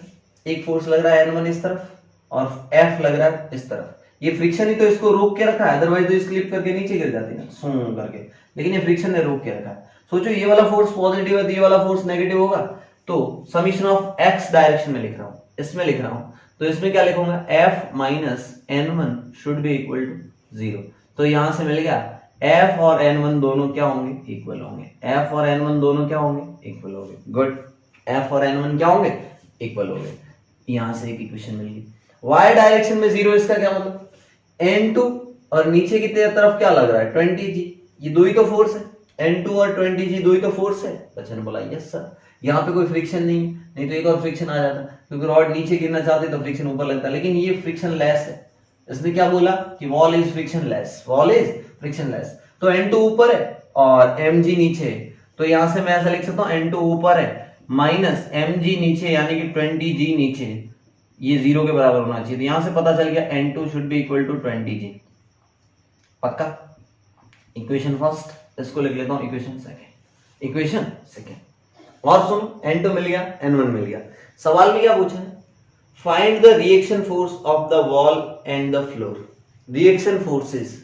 एक फोर्स लग रहा है N1 इस तरफ और F लग रहा है इस तरफ। ये फ्रिक्शन ही तो इसको रोक के रखा है, अदरवाइज तो स्लिप करके नीचे गिर जाती ना सूं करके, लेकिन ये फ्रिक्शन ने रोक के रखा है। सोचो ये वाला फोर्स पॉजिटिव है तो ये वाला फोर्स नेगेटिव होगा, तो समीशन ऑफ x डायरेक्शन में लिख रहा हूं, इसमें लिख रहा हूं, तो इसमें क्या लिखूंगा F minus N1 should be equal to 0। तो यहां से मिल गया F और N1 दोनों क्या होंगे, इक्वल होंगे। F और N1 दोनों क्या होंगे, इक्वल होंगे। गुड, F और N1 क्या होंगे, इक्वल होंगे। यहां से एक इक्वेशन मिल गई। y डायरेक्शन में 0 इसका क्या मतलब, N2 और नीचे की तरफ क्या लग रहा है 20G, ये दो ही तो फोर्स है, N2 और 20G दो ही तो फोर्स है। बच्चे ने बोला यस सर, यहाँ पे कोई फ्रिक्शन नहीं तो एक और फ्रिक्शन आ जाता, क्योंकि रॉड नीचे गिरना चाहते तो फ्रिक्शन ऊपर लगता, लेकिन ये फ्रिक्शन लेस है। इसने क्या बोला कि wall is friction less, wall is friction less. तो N2 ऊपर है और mg नीचे है, तो यहां से मैं ऐसा लिख सकता हूं N2 ऊपर है माइनस mg नीचे, यानी कि 20g नीचे, ये 0 के बराबर होना चाहिए। तो यहां से पता चल गया N2 should be equal to 20g। पक्का? इक्वेशन फर्स्ट, इसको लिख लेता हूं इक्वेशन सेकंड, इक्वेशन सेकंड। और सुनो, N2 मिल गया, N1 मिल गया। सवाल में क्या पूछा है, find the reaction force of the wall and the floor. Reaction forces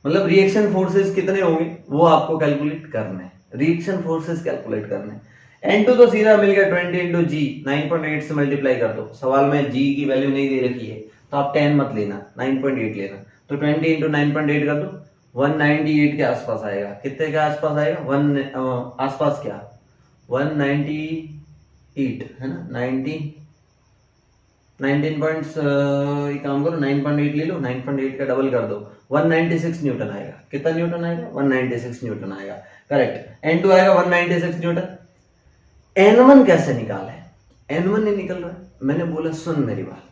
मतलब रिएक्शन फोर्सेस कितने होंगे वो आपको कैलकुलेट करना है, रिएक्शन फोर्सेस कैलकुलेट करना है। N2 तो सीधा मिल गया 20 इंटू जी, 9.8 से मल्टीप्लाई कर दो। सवाल में g की वैल्यू नहीं दे रखी है तो आप 10 मत लेना, 9.8 लेना। तो 20 इंटू 9.8 कर दो, 198 के आसपास आएगा। कितने के आसपास आएगा, आसपास क्या 198 है ना, 19 पॉइंट्स, एक काम करो 9.8 ले लो, 9.8 का डबल कर दो, 196 न्यूटन आएगा। कितना न्यूटन आएगा, 196 न्यूटन आएगा। करेक्ट, N2 आएगा 196 न्यूटन। N1 कैसे निकाला है, N1 नहीं निकल रहा है। मैंने बोला सुन मेरी बात,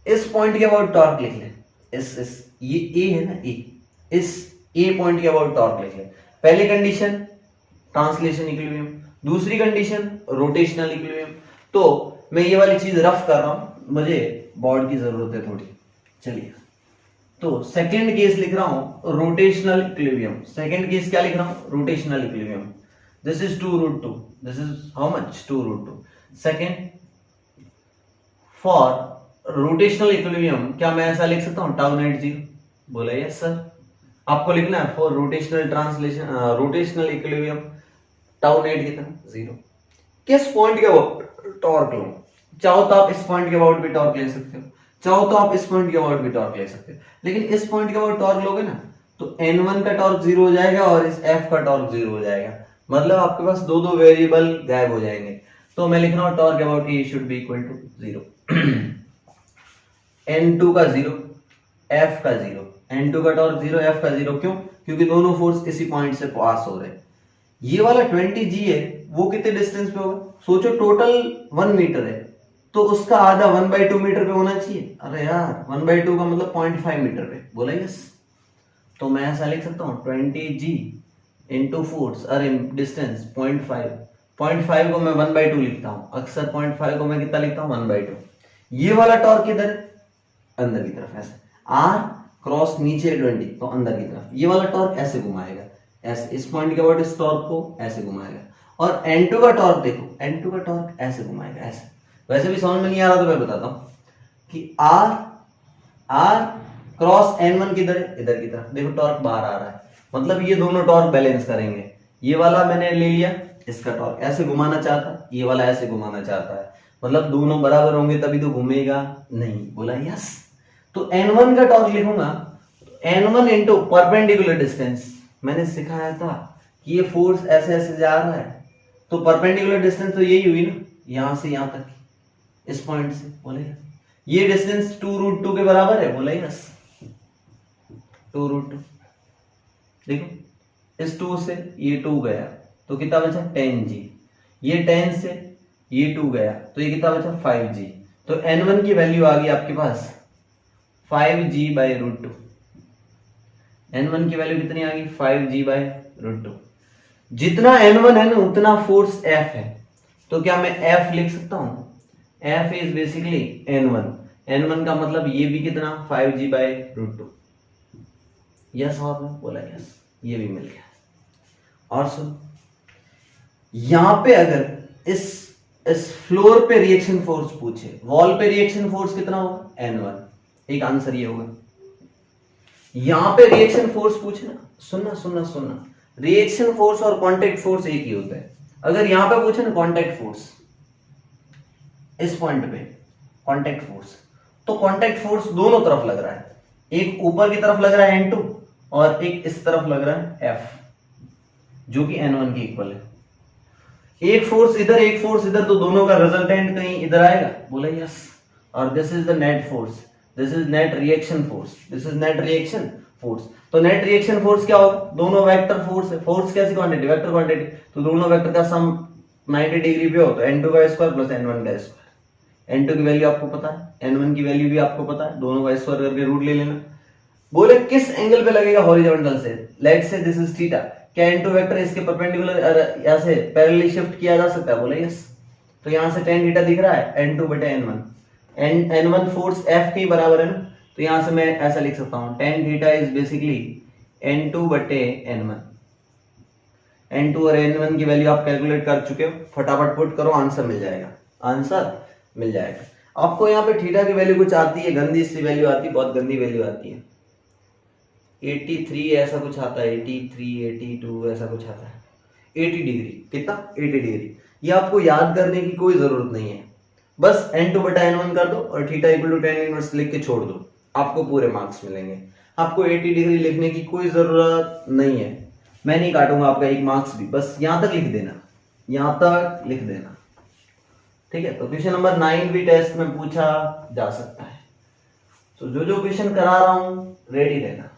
इस पॉइंट के अबाउट टॉर्क लिख ले, इस ये A है ना, A, इस A पॉइंट के अबाउट टॉर्क लिख ले। पहली कंडीशन ट्रांसलेशन इक्विलिब्रियम, दूसरी कंडीशन रोटेशनल इक्विलिब्रियम। तो मैं ये वाली चीज रफ कर रहा हूं, मुझे बोर्ड की जरूरत है थोड़ी। चलिए, तो सेकंड केस लिख रहा हूं रोटेशनल इक्विलिब्रियम। सेकंड केस क्या लिख रहा हूं, rotational equilibrium. This is 2√2, this is how much, 2√2। Second, for rotational equilibrium क्या मैं ऐसा लिख सकता हूं, टाउ नेट 0। बोला यस सर। आपको लिखना है for rotational translation rotational equilibrium tau net कितना, 0। किस पॉइंट के अबाउट टॉर्क लो, चाहो तो आप इस पॉइंट के अबाउट भी टॉर्क ले सकते हो, चाहो तो आप इस पॉइंट के अबाउट भी टॉर्क ले सकते हो, लेकिन इस पॉइंट के अबाउट टॉर्क लोगे ना तो N1 का टॉर्क 0 हो जाएगा और इस F का टॉर्क 0 हो जाएगा। मतलब आपके पास दो वेरिएबल गायब हो जाएंगे। तो मैं लिख रहा हूं torque about A should be equal to 0। N2 का 0, F का 0, N2 का टॉर्क 0, F का 0। क्यों? क्योंकि दोनों फोर्स इसी पॉइंट से पास हो रहे हैं। ये वाला 20G है वो कितने डिस्टेंस पे होगा, सोचो टोटल 1 मीटर है तो उसका आधा 1/2 मीटर पे होना चाहिए। अरे यार 1/2 का मतलब 0.5 मीटर पे। बोला यस। तो मैं ऐसा लिख सकता हूँ 20G इंटू फोर्स, अरे डिस्टेंस 0.5 को मैं 1/2 लिखता हूँ। अक्सर 0.5 को मैं कितना लिखता हूँ, 1/2। ये वाला टॉर्क किधर है, अंदर की तरफ, ऐसे R क्रॉस नीचे 20 तो अंदर की तरफ। ये वाला टॉर्क ऐसे घुमाएगा, ऐसे इस पॉइंट के अबाउट इस टॉर्क को ऐसे घुमाएगा। और N2 का टॉर्क देखो, N2 का टॉर्क ऐसे घुमाएगा, ऐसे। वैसे भी समझ में नहीं आ रहा तो मैं बताता हूं कि R क्रॉस N1 किधर है, इधर की तरफ। देखो टॉर्क बाहर आ रहा है, मतलब ये दोनों टॉर्क बैलेंस करेंगे। ये वाला मैंने ले लिया, इसका टॉर्क ऐसे घुमाना चाहता, ये वाला ऐसे घुमाना चाहता है, मतलब दोनों बराबर होंगे तभी तो घूमेगा नहीं। बोला यस। तो N1 का टॉर्क लिखूंगा, N1 इंटू परपेंडिकुलर डिस्टेंस। मैंने सिखाया था कि ये फोर्स ऐसे ऐसे जा रहा है तो परपेंडिकुलर डिस्टेंस तो यही हुई ना, यहां से यहां तक, इस पॉइंट से। बोले ये डिस्टेंस 2√2 के बराबर है। बोला यस, 2√2। देखो इस 2 से ये 2 गया तो कितना बचा, 10G। ये 10 से ये 2 गया तो ये कितना बचा, 5G। तो N1 की वैल्यू आ गई आपके पास 5G/√2। N1 की वैल्यू कितनी आ गई, 5G/√2। जितना N1 है ना उतना फोर्स F है, तो क्या मैं F लिख सकता हूं, F is basically N1। N1 का मतलब ये भी कितना, 5G/√2। यस आपने बोला यस, ये भी मिल गया। और सुन, यहां पे अगर इस इस फ्लोर पे रिएक्शन फोर्स पूछे, वॉल पे रिएक्शन फोर्स कितना होगा N1, एक आंसर ये होगा। यहां पे रिएक्शन फोर्स पूछे ना, सुनना, रिएक्शन फोर्स और कांटेक्ट फोर्स एक ही होता है। अगर यहां पे पूछे ना कांटेक्ट फोर्स, इस पॉइंट पे कांटेक्ट फोर्स, तो कांटेक्ट फोर्स दोनों तरफ लग रहा है, एक ऊपर की तरफ लग रहा है N2 और एक इस तरफ लग रहा है F, जो कि N1 के इक्वल है। एक फोर्स इधर एक फोर्स इधर, तो दोनों का रिजल्टेंट कहीं इधर आएगा, बोला यस। और this is the net force, this is net reaction force, this is net reaction force. तो नेट रिएक्शन फोर्स क्या होगा, दोनों वेक्टर फोर्स है, फोर्स कैसी क्वांटिटी, वेक्टर क्वांटिटी, तो दोनों वेक्टर का सम 90 डिग्री पे हो तो N2 का स्क्वायर प्लस N1 का स्क्वायर। N2 की वैल्यू आपको पता है, N1 की वैल्यू भी आपको पता है, दोनों का स्क्वायर करके रूट ले लेना। बोले किस एंगल पे लगेगा हॉरिजॉन्टल से, let's say this is theta, क्या N2 वेक्टर इसके परपेंडिकुलर ऐसे पैरेलली शिफ्ट किया जा सकता है, बोले यस। तो यहां से tan थीटा दिख रहा है N2 बटे N1, N1 फोर्स F के बराबर है ना, तो यहां से मैं ऐसा लिख सकता हूं tan theta is basically N2 बटे N1। N2 और N1 की वैल्यू आप कैलकुलेट कर चुके हो, फटाफट पुट करो, आंसर मिल जाएगा, आंसर मिल जाएगा। आपको यहाँ पे थीटा की वैल्यू कुछ आती है, गंदी सी वैल्यू आती है, बहुत गंदी वैल्यू आती है, 83 ऐसा कुछ आता है, 83 82 ऐसा कुछ आता है, 80 डिग्री, कितना 80 डिग्री। ये आपको याद करने की कोई जरूरत नहीं है, बस N2 बटा N1 कर दो और theta equal to tan inverse लिख के छोड़ दो, आपको पूरे मार्क्स मिलेंगे। आपको 80 डिग्री लिखने की कोई जरूरत नहीं है, मैं नहीं काटूंगा आपका एक मार्क्स भी, बस यहां तक लिख देना, यहां तक लिख देना, ठीक है। तो क्वेश्चन नंबर 9 भी टेस्ट में पूछा जा सकता है, तो जो क्वेश्चन करा रहा हूं रेडी रहना।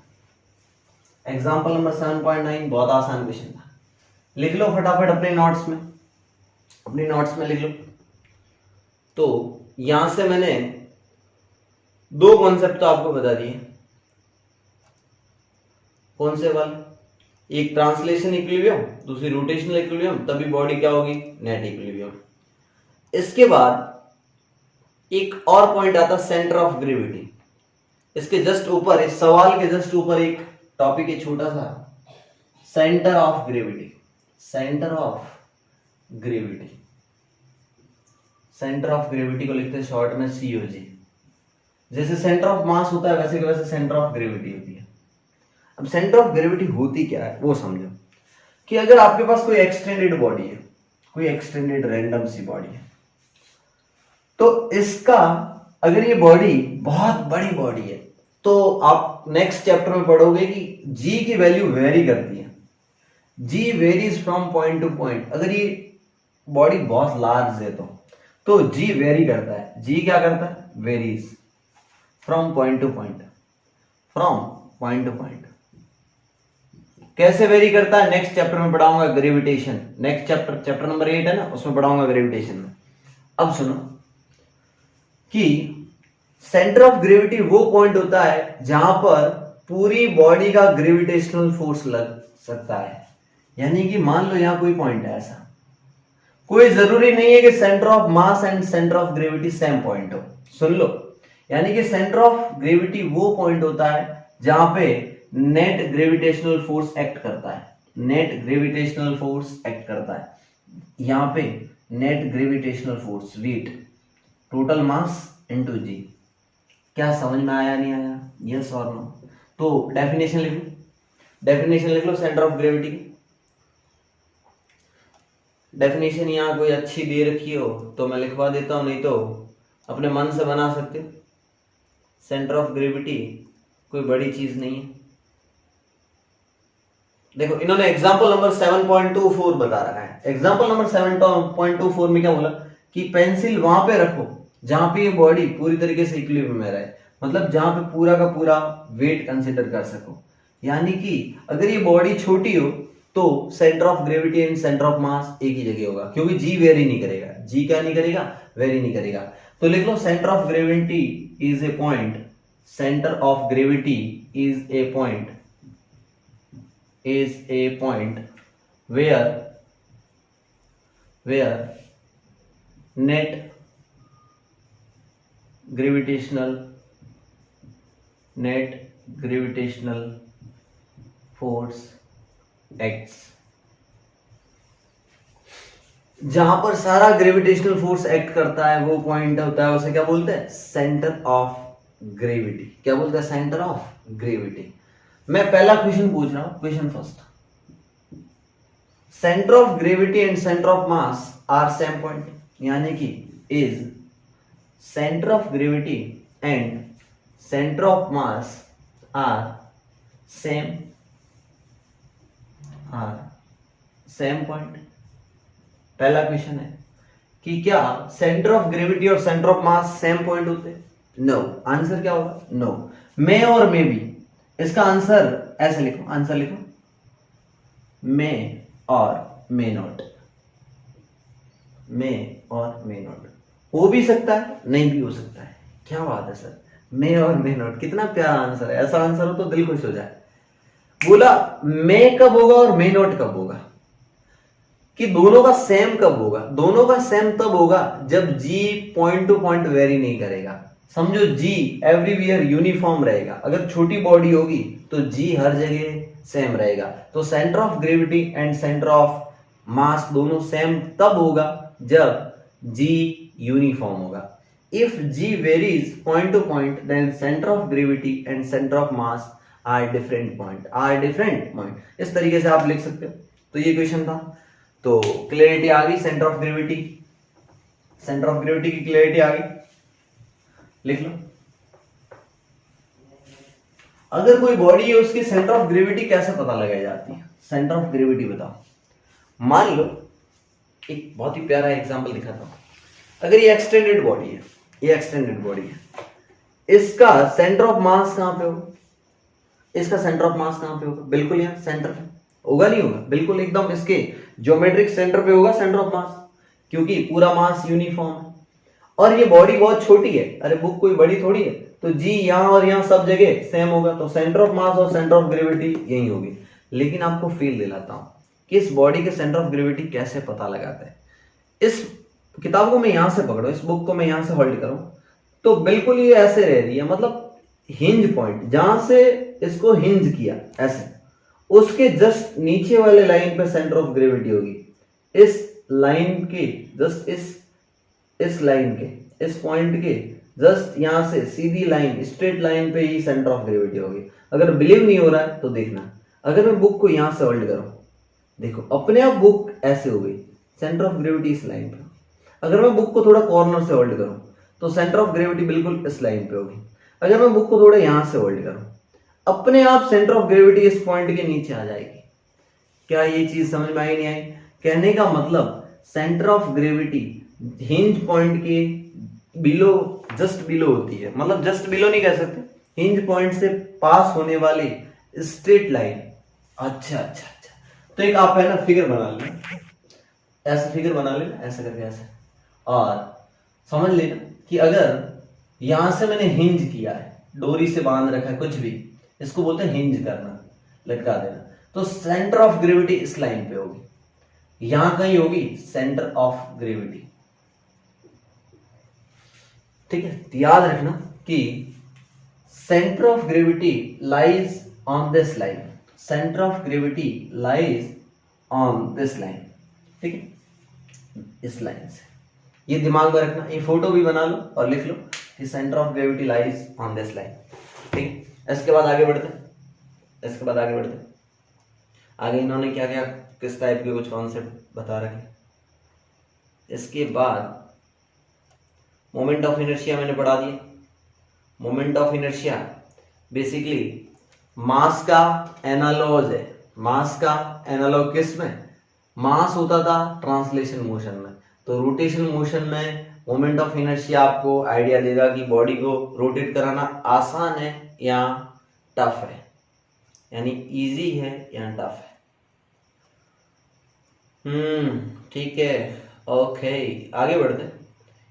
एग्जाम्पल नंबर 7.9 बहुत आसान क्वेश्चन था, लिख लो फटाफट अपने नोट्स में, अपनी नोट्स में लिख लो। तो यहां से मैंने दो कॉन्सेप्ट तो आपको बता दिए, कौन से वाले, एक ट्रांसलेशन इक्विलिब्रियम, दूसरी रोटेशनल इक्विलिब्रियम, तभी बॉडी क्या होगी, नेट इक्विलिब्रियम। इसके बाद एक और पॉइंट आता सेंटर ऑफ ग्रेविटी, इसके जस्ट ऊपर, इस सवाल के जस्ट ऊपर एक टॉपिक है छोटा सा, centre of gravity, centre of gravity, centre of gravity को लिखते हैं शॉर्ट में COG। जैसे सेंटर ऑफ मास होता है वैसे के वैसे सेंटर ऑफ ग्रेविटी होती है। अब सेंटर ऑफ ग्रेविटी होती क्या है वो समझो, कि अगर आपके पास कोई एक्सटेंडेड बॉडी है, कोई एक्सटेंडेड रैंडम सी बॉडी है, तो इसका अगर ये बॉडी बहुत बड़ी बॉडी है, तो आप नेक्स्ट चैप्टर में पढ़ोगे कि G की वैल्यू वेरी करती है, G varies from point to point. अगर ये बॉडी बहुत लार्ज है तो G वेरी करता है, G क्या करता है, varies from point to point, from point to point. कैसे वेरी करता है नेक्स्ट चैप्टर में पढ़ाऊंगा, ग्रेविटेशन, नेक्स्ट चैप्टर नंबर 8 है ना, उसमें पढ़ाऊंगा ग्रेविटेशन में। अब सुनो कि सेंटर ऑफ ग्रेविटी वो पॉइंट होता है जहां पर पूरी बॉडी का ग्रेविटेशनल फोर्स लग सकता है। यानी कि मान लो यहां कोई पॉइंट है ऐसा, कोई जरूरी नहीं है कि centre of mass and centre of gravity same point हो, सुन लो। यानी कि सेंटर ऑफ ग्रेविटी वो पॉइंट होता है जहां पे नेट ग्रेविटेशनल फोर्स एक्ट करता है, नेट ग्रेविटेशनल फोर्स एक्ट करता है। यहां पे net gravitational force weight total mass into G। क्या समझ में आया, नहीं आया, यस और नो? तो डेफिनेशन लिख लो, डेफिनेशन लिख लो सेंटर ऑफ ग्रेविटी की। डेफिनेशन यहाँ कोई अच्छी दे रखी हो तो मैं लिखवा देता हूं, नहीं तो अपने मन से बना सकते हो। सेंटर ऑफ ग्रेविटी कोई बड़ी चीज नहीं है। देखो इन्होंने एग्जाम्पल नंबर 7.24 बता रखा है। एग्जाम्पल नंबर 7.24 में क्या बोला कि पेंसिल वहां पे रखो जहां पे ये बॉडी पूरी तरीके से इक्विलिब्रियम में रहे, मतलब जहां पे पूरा का पूरा वेट कंसीडर कर सको। यानी कि अगर ये बॉडी छोटी हो तो centre of gravity and centre of मास एक ही जगह होगा, क्योंकि G वेरी नहीं करेगा। G क्या नहीं करेगा, वेरी नहीं करेगा। तो लिख लो centre of gravity is a point, centre of gravity is a point, is a point where net gravitational force acts। जहां पर सारा ग्रेविटेशनल फोर्स एक्ट करता है वो पॉइंट होता है, उसे क्या बोलते हैं? Centre of gravity. क्या बोलते हैं? Centre of gravity. मैं पहला क्वेश्चन पूछ रहा हूं, question first. Centre of gravity and centre of mass are same point, यानी कि is centre of gravity and centre of mass are same point. पहला क्वेश्चन है कि क्या सेंटर ऑफ ग्रेविटी और centre of mass same point होते हैं? No. Answer क्या होगा? नो। मे और मे भी। इसका आंसर ऐसे लिखो, आंसर लिखो, मे और मे नॉट। मे और मे नॉट हो भी सकता है, नहीं भी हो सकता है। क्या बात है सर, मे और मे नॉट, कितना प्यारा आंसर है। ऐसा आंसर हो तो दिल खुश हो जाए। बोला मे कब होगा और मे नॉट कब होगा, कि दोनों का सेम कब होगा? दोनों का सेम तब होगा जब जी पॉइंट टू पॉइंट वेरी नहीं करेगा। समझो जी एवरीवेयर यूनिफॉर्म रहेगा। अगर छोटी बॉडी होगी तो जी हर जगह सेम रहेगा। तो centre of gravity and centre of mass दोनों सेम तब होगा जब जी यूनिफॉर्म होगा। If G varies point to point then centre of gravity and centre of mass are different point. इस तरीके से आप लिख सकते हो। तो ये क्वेश्चन था। तो क्लियरिटी आ गई, सेंटर ऑफ ग्रेविटी की क्लियरिटी आ गई। लिख लो। अगर कोई बॉडी है उसकी सेंटर ऑफ ग्रेविटी कैसे पता लगाई जाती है? सेंटर ऑफ ग्रेविटी बताओ। मान लो एक बहुत ही प्यारा एग्जांपल दिखाता हूं। अगर ये एक्सटेंडेड बॉडी है, इसका सेंटर ऑफ मास कहां पे होगा? बिल्कुल यहां सेंटर पे होगा, नहीं होगा? बिल्कुल एकदम इसके ज्योमेट्रिक सेंटर पे होगा सेंटर ऑफ मास, क्योंकि पूरा मास यूनिफॉर्म है। और ये बॉडी बहुत छोटी है, अरे बुक कोई बड़ी थोड़ी है, तो जी यहां और यहां सब जगह सेम होगा। तो सेंटर ऑफ मास और सेंटर ऑफ ग्रेविटी यही होगी। लेकिन आपको फील दिलाता हूं कि इस बॉडी के सेंटर ऑफ ग्रेविटी कैसे पता लगाते हैं। इस किताब को मैं यहां से पकड़ो, इस बुक को मैं यहां से होल्ड करूं, तो बिल्कुल ये ऐसे रह रही है, मतलब हिंज पॉइंट जहां से इसको हिंज किया ऐसे, उसके जस्ट नीचे वाले लाइन पे सेंटर ऑफ ग्रेविटी होगी। इस लाइन के जस्ट इस लाइन के, इस पॉइंट के जस्ट यहां से सीधी लाइन, स्ट्रेट लाइन पे ही सेंटर ऑफ ग्रेविटी होगी। अगर बिलीव नहीं हो रहा है तो देखना, अगर मैं बुक को यहां से होल्ड करूं, देखो अपने आप बुक ऐसे हो गई, सेंटर ऑफ ग्रेविटी इस लाइन पे। अगर मैं बुक को थोड़ा कॉर्नर से होल्ड करूं तो सेंटर ऑफ ग्रेविटी बिल्कुल इस लाइन पे होगी। अगर मैं बुक को थोड़ा यहां से होल्ड करूं, अपने आप सेंटर ऑफ ग्रेविटी इस पॉइंट के नीचे आ जाएगी। क्या ये चीज समझ में आई नहीं आई? कहने का मतलब centre of gravity hinge point के बिलो, जस्ट बिलो होती है। मतलब जस्ट बिलो नहीं कह सकते, हिंज पॉइंट से पास होने वाली स्ट्रेट लाइन। अच्छा, तो एक आप है ना फिगर बना लेना, ऐसा फिगर बना लेना, ऐसा करके ऐसे, और समझ लेना कि अगर यहां से मैंने हिंज किया है, डोरी से बांध रखा है, कुछ भी, इसको बोलते हैं हिंज करना, लटका देना। तो सेंटर ऑफ ग्रेविटी इस लाइन पे होगी, यहां कहीं होगी सेंटर ऑफ ग्रेविटी। ठीक है, तो याद रखना कि centre of gravity lies on this line, centre of gravity lies on this line. ठीक है, इस लाइन से, ये दिमाग में रखना। ये फोटो भी बना लो और लिख लो कि centre of gravity lies on this line. ठीक है, इसके बाद आगे बढ़ते आगे इन्होंने क्या क्या किस टाइप के कुछ कॉन्सेप्ट बता रखे। इसके बाद मोमेंट ऑफ इनर्शिया मैंने पढ़ा दिया। Moment of inertia basically mass का एनालॉग है। मास का एनालॉग किस में? मास होता था ट्रांसलेशन मोशन में, तो रोटेशन मोशन में मोमेंट ऑफ इनर्शिया आपको आइडिया देगा कि बॉडी को रोटेट कराना आसान है या टफ है, यानी इजी है या टफ है। ठीक है, ओके, आगे बढ़ते हैं।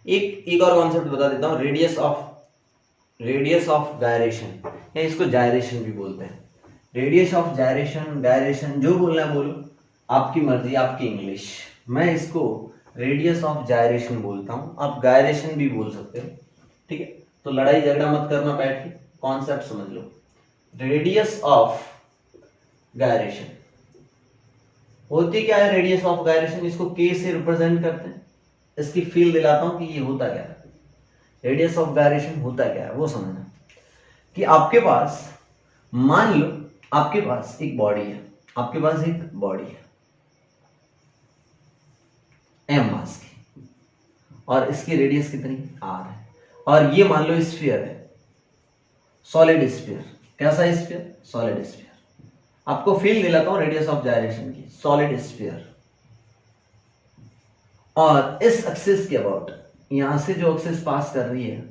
एक और कॉन्सेप्ट बता देता हूं, रेडियस ऑफ गायरेशन, या इसको जायरेशन भी बोलते हैं। रेडियस ऑफ गायरेशन जो बोलना है बोलो, आपकी मर्जी, आपकी इंग्लिश। मैं इसको रेडियस ऑफ जायरेशन बोलता हूं, आप गायरेशन भी बोल सकते हो। ठीक है, तो लड़ाई झगड़ा मत करना, बैठ के कॉन्सेप्ट समझ लो। रेडियस ऑफ गायरेशन होती क्या है रेडियस ऑफ गायरेशन, इसको के से रिप्रेजेंट करते हैं। इसकी फील दिलाता हूं कि ये होता क्या है, रेडियस ऑफ गायरेशन होता क्या है वो समझना। कि आपके पास, मान लो आपके पास एक बॉडी है, आपके पास एक बॉडी है एम मास की, और इसकी रेडियस कितनी आर है, और ये मान लो स्फीयर है, सॉलिड स्फीयर। कैसा स्फीयर? Solid sphere. आपको फील दिलाता हूं रेडियस ऑफ जायरेशन की, सॉलिड स्फीयर। और इस एक्सिस के अबाउट, यहां से जो एक्सिस पास कर रही है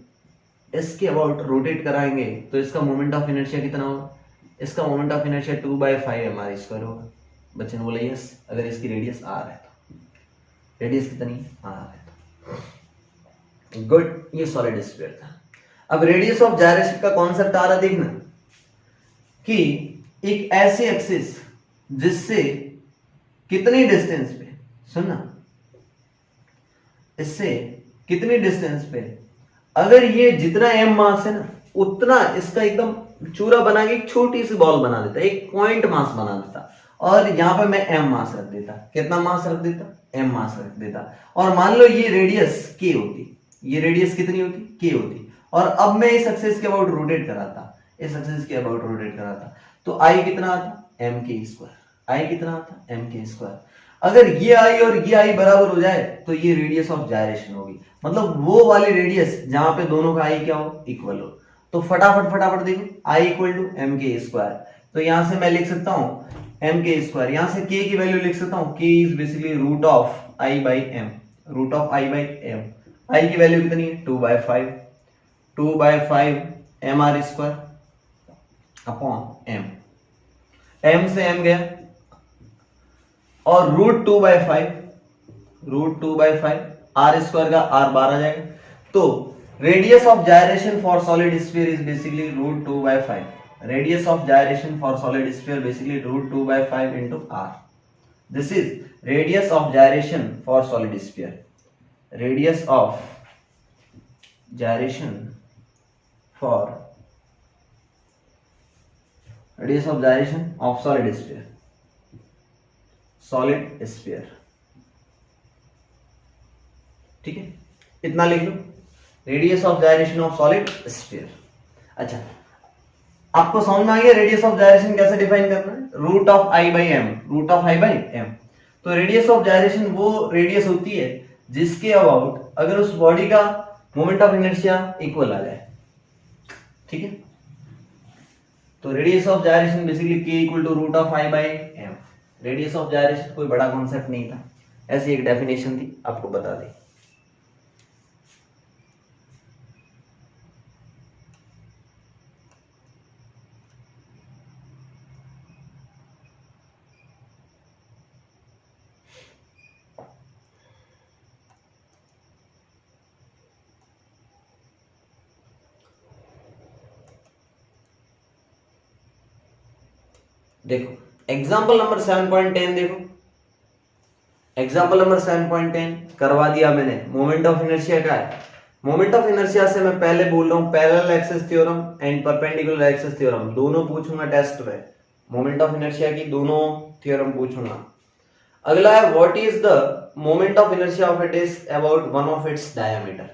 इसके अबाउट रोटेट कराएंगे तो इसका मोमेंट ऑफ इनर्शिया कितना होगा? इसका moment of inertia 2/5 mr square होगा। बच्चे ने बोला यस, अगर इसकी रेडियस आर है तो। रेडियस कितनी? आर है तो। गुड, ये सॉलिड स्फीयर था। अब रेडियस ऑफ जायरेशन का कॉन्सेप्ट आ रहा देखना, कि एक ऐसी एक्सिस जिससे कितनी डिस्टेंस पे, सुनना, इससे कितनी डिस्टेंस पे अगर ये जितना एम मास है ना उतना इसका एकदम चूरा बना के एक छोटी सी बॉल बना देता, एक पॉइंट मास बना देता, और यहां पे मैं एम मास रख देता। कितना मास रख देता? एम मास रख देता। और मान लो ये रेडियस के होती, ये रेडियस कितनी होती? के होती। और अब मैं इस एक्सिस के अबाउट रोटेट कराता, इस एक्सिस के अबाउट रोटेट कराता, तो आई कितना आता? एम के स्क्वायर। आई कितना आता? एम के स्क्वायर। अगर ये आई और ये आई बराबर हो जाए तो ये रेडियस ऑफ जायरेशन होगी, मतलब वो वाली रेडियस जहां पे दोनों का आई क्या हो? इक्वल हो। तो फटाफट देखो, आई इक्वल टू एम के स्क्वायर। तो यहां से मैं लिख सकता हूं एम के स्क्वायर, यहां से के की वैल्यू लिख सकता हूं, k is basically root of i by m, root of i by m. I की वैल्यू कितनी है? 2/5, 2/5 m are square upon m. M से एम गया और रूट 2/5, रूट 2/5 आर स्क्वायर का आर बार आ जाएगा। तो radius of gyration for solid sphere is basically root 2/5। Radius of gyration for solid sphere basically root 2/5 into r. This is radius of gyration for solid sphere. Radius of gyration for radius of gyration of solid sphere. Solid sphere. ठीक है, इतना लिख लो, radius of gyration of solid sphere. अच्छा, आपको समझ में आ गया रेडियस ऑफ जायरेशन कैसे डिफाइन करना है? Root of i by m, root of i by m. तो रेडियस ऑफ जायरेशन वो रेडियस होती है जिसके अबाउट अगर उस बॉडी का मोमेंट ऑफ इनर्शिया इक्वल आ जाए। ठीक है, तो radius of gyration basically k equal to root of i by m. Radius of gyration कोई बड़ा कॉन्सेप्ट नहीं था, ऐसी एक डेफिनेशन थी, आपको बता दी। देखो एग्जाम्पल नंबर 7.10 देखो, एग्जाम्पल नंबर 7.10 करवा दिया मैंने। मोमेंट ऑफ इनर्शिया का है, मोमेंट ऑफ इनर्शिया से मैं पहले बोल रहा हूं parallel axis theorem and perpendicular axis theorem, दोनों पूछूंगा टेस्ट में। मोमेंट ऑफ इनर्शिया की दोनों थ्योरम पूछूंगा। अगला है what is the moment of inertia of a disc about one of its diameter.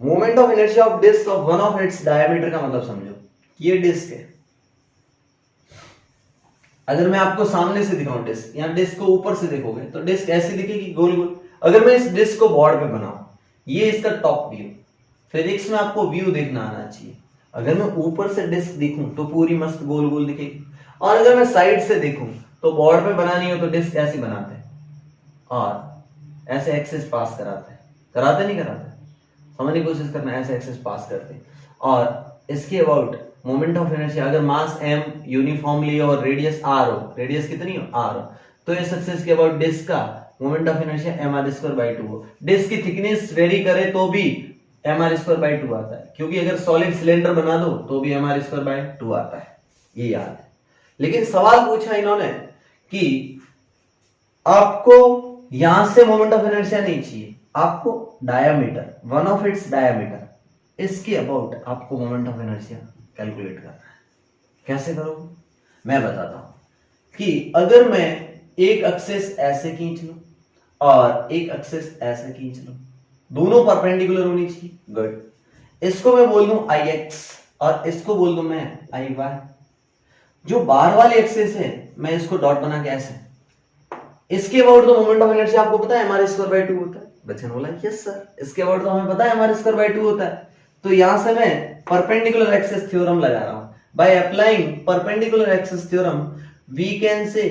Moment of inertia of disc of one of its diameter का मतलब समझो, ये डिस्क है, अगर मैं आपको सामने से दिखाऊं डिस्क, यहाँ डिस्क को ऊपर से देखोगे तो डिस्क ऐसी दिखेगी गोल गोल। अगर मैं इस डिस्क को बोर्ड पे बनाऊं, ये इसका टॉप व्यू, फिजिक्स में आपको व्यू देखना आना चाहिए। अगर मैं ऊपर से डिस्क देखूं तो पूरी मस्त गोल गोल दिखेगी, और अगर मैं साइड से देखूं तो बोर्ड पे बनानी हो तो डिस्क ऐसी बनाते हैं और ऐसे एक्सिस पास कराते हैं, कराते नहीं कराते, समझने की कोशिश करना, ऐसे एक्सिस पास करते हैं। और इसके अबाउट मोमेंट ऑफ इनर्शिया अगर मास m यूनिफॉर्मली और रेडियस r हो, रेडियस कितनी हो? r हो, तो इस एक्सिस के अबाउट डिस्क का मोमेंट ऑफ इनर्शिया mr²/2 हो। डिस्क की थिकनेस वेरी करे तो भी mr²/2 आता है, क्योंकि अगर सॉलिड सिलेंडर बना दो तो भी mr²/2 आता है, ये याद है। लेकिन सवाल पूछा इन्होंने कि आपको यहां से मोमेंट ऑफ इनर्शिया नहीं चाहिए, आपको diameter, one of its diameter, इसके अबाउट आपको मोमेंट ऑफ इनर्शिया कैलकुलेट करना है। कैसे करोगे? मैं बताता हूं कि अगर मैं एक एक्सिस ऐसे खींच लो और एक एक्सिस ऐसे खींच लो, दोनों परपेंडिकुलर होनी चाहिए। गुड। इसको मैं बोल दूं आई एक्स और इसको बोल दूं मैं आई वाई। जो बाहर वाली एक्सिस है मैं इसको डॉट बना के ऐसे, इसके अबाउट तो मोमेंट ऑफ इनर्शिया आपको पता है एम आर स्क्वायर बाय 2 होता है। बच्चे ने बोला यस सर, इसके अबाउट तो हमें पता है एम आर स्क्वायर बाय 2 होता है। तो यहां से मैं परपेंडिकुलर एक्सिस थ्योरम लगा रहा हूं। By applying perpendicular axis theorem we can say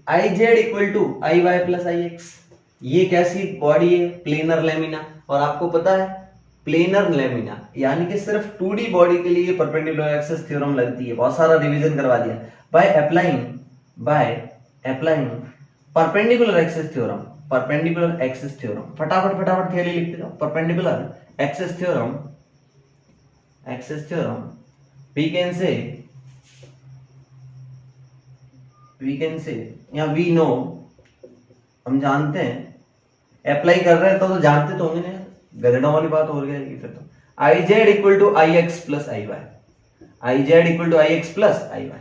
I Z equal to I Y plus I X. ये कैसी बॉडी है? Planar lamina. और आपको पता है प्लेनर लेमिना यानी कि सिर्फ 2D बॉडी के लिए परपेंडिकुलर एक्सिस थ्योरम लगती है। बहुत सारा रिवीजन करवा दिया। By applying perpendicular axis theorem, perpendicular axis theorem, फटाफट थ्योरी लिखते जाओ। Perpendicular axis theorem we can say या वी नो, हम जानते हैं, अप्लाई कर रहे हैं तो जानते तो होंगे ना, गधेड़ों वाली बात हो गई फिर तो। I Z equal to I X plus I Y, I Z equal to I X plus I Y.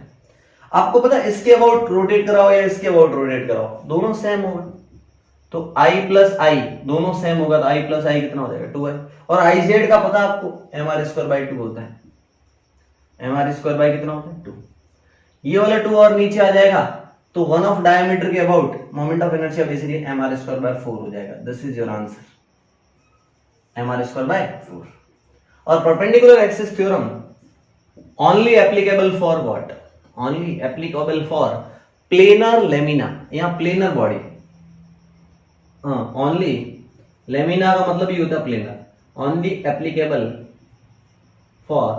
आपको पता है इसके अबाउट रोटेट कराओ या इसके अबाउट रोटेट कराओ, दोनों सेम होगा। तो आई प्लस आई दोनों सेम होगा तो आई प्लस आई कितना हो जाएगा 2i। और आई जेड का पता आपको एम आर स्क्वायर बाई 2 होता है। एम आर स्क्वायर बाई कितना होता है 2। ये वाला 2 और नीचे आ जाएगा तो वन ऑफ डायमीटर के about moment of inertia basically M are square by 4 हो जाएगा। This is your answer, M are square by 4। और perpendicular axis theorem only applicable for what? Only applicable for planar lamina या planar body. Only lamina का मतलब ये होता है planar. Only applicable for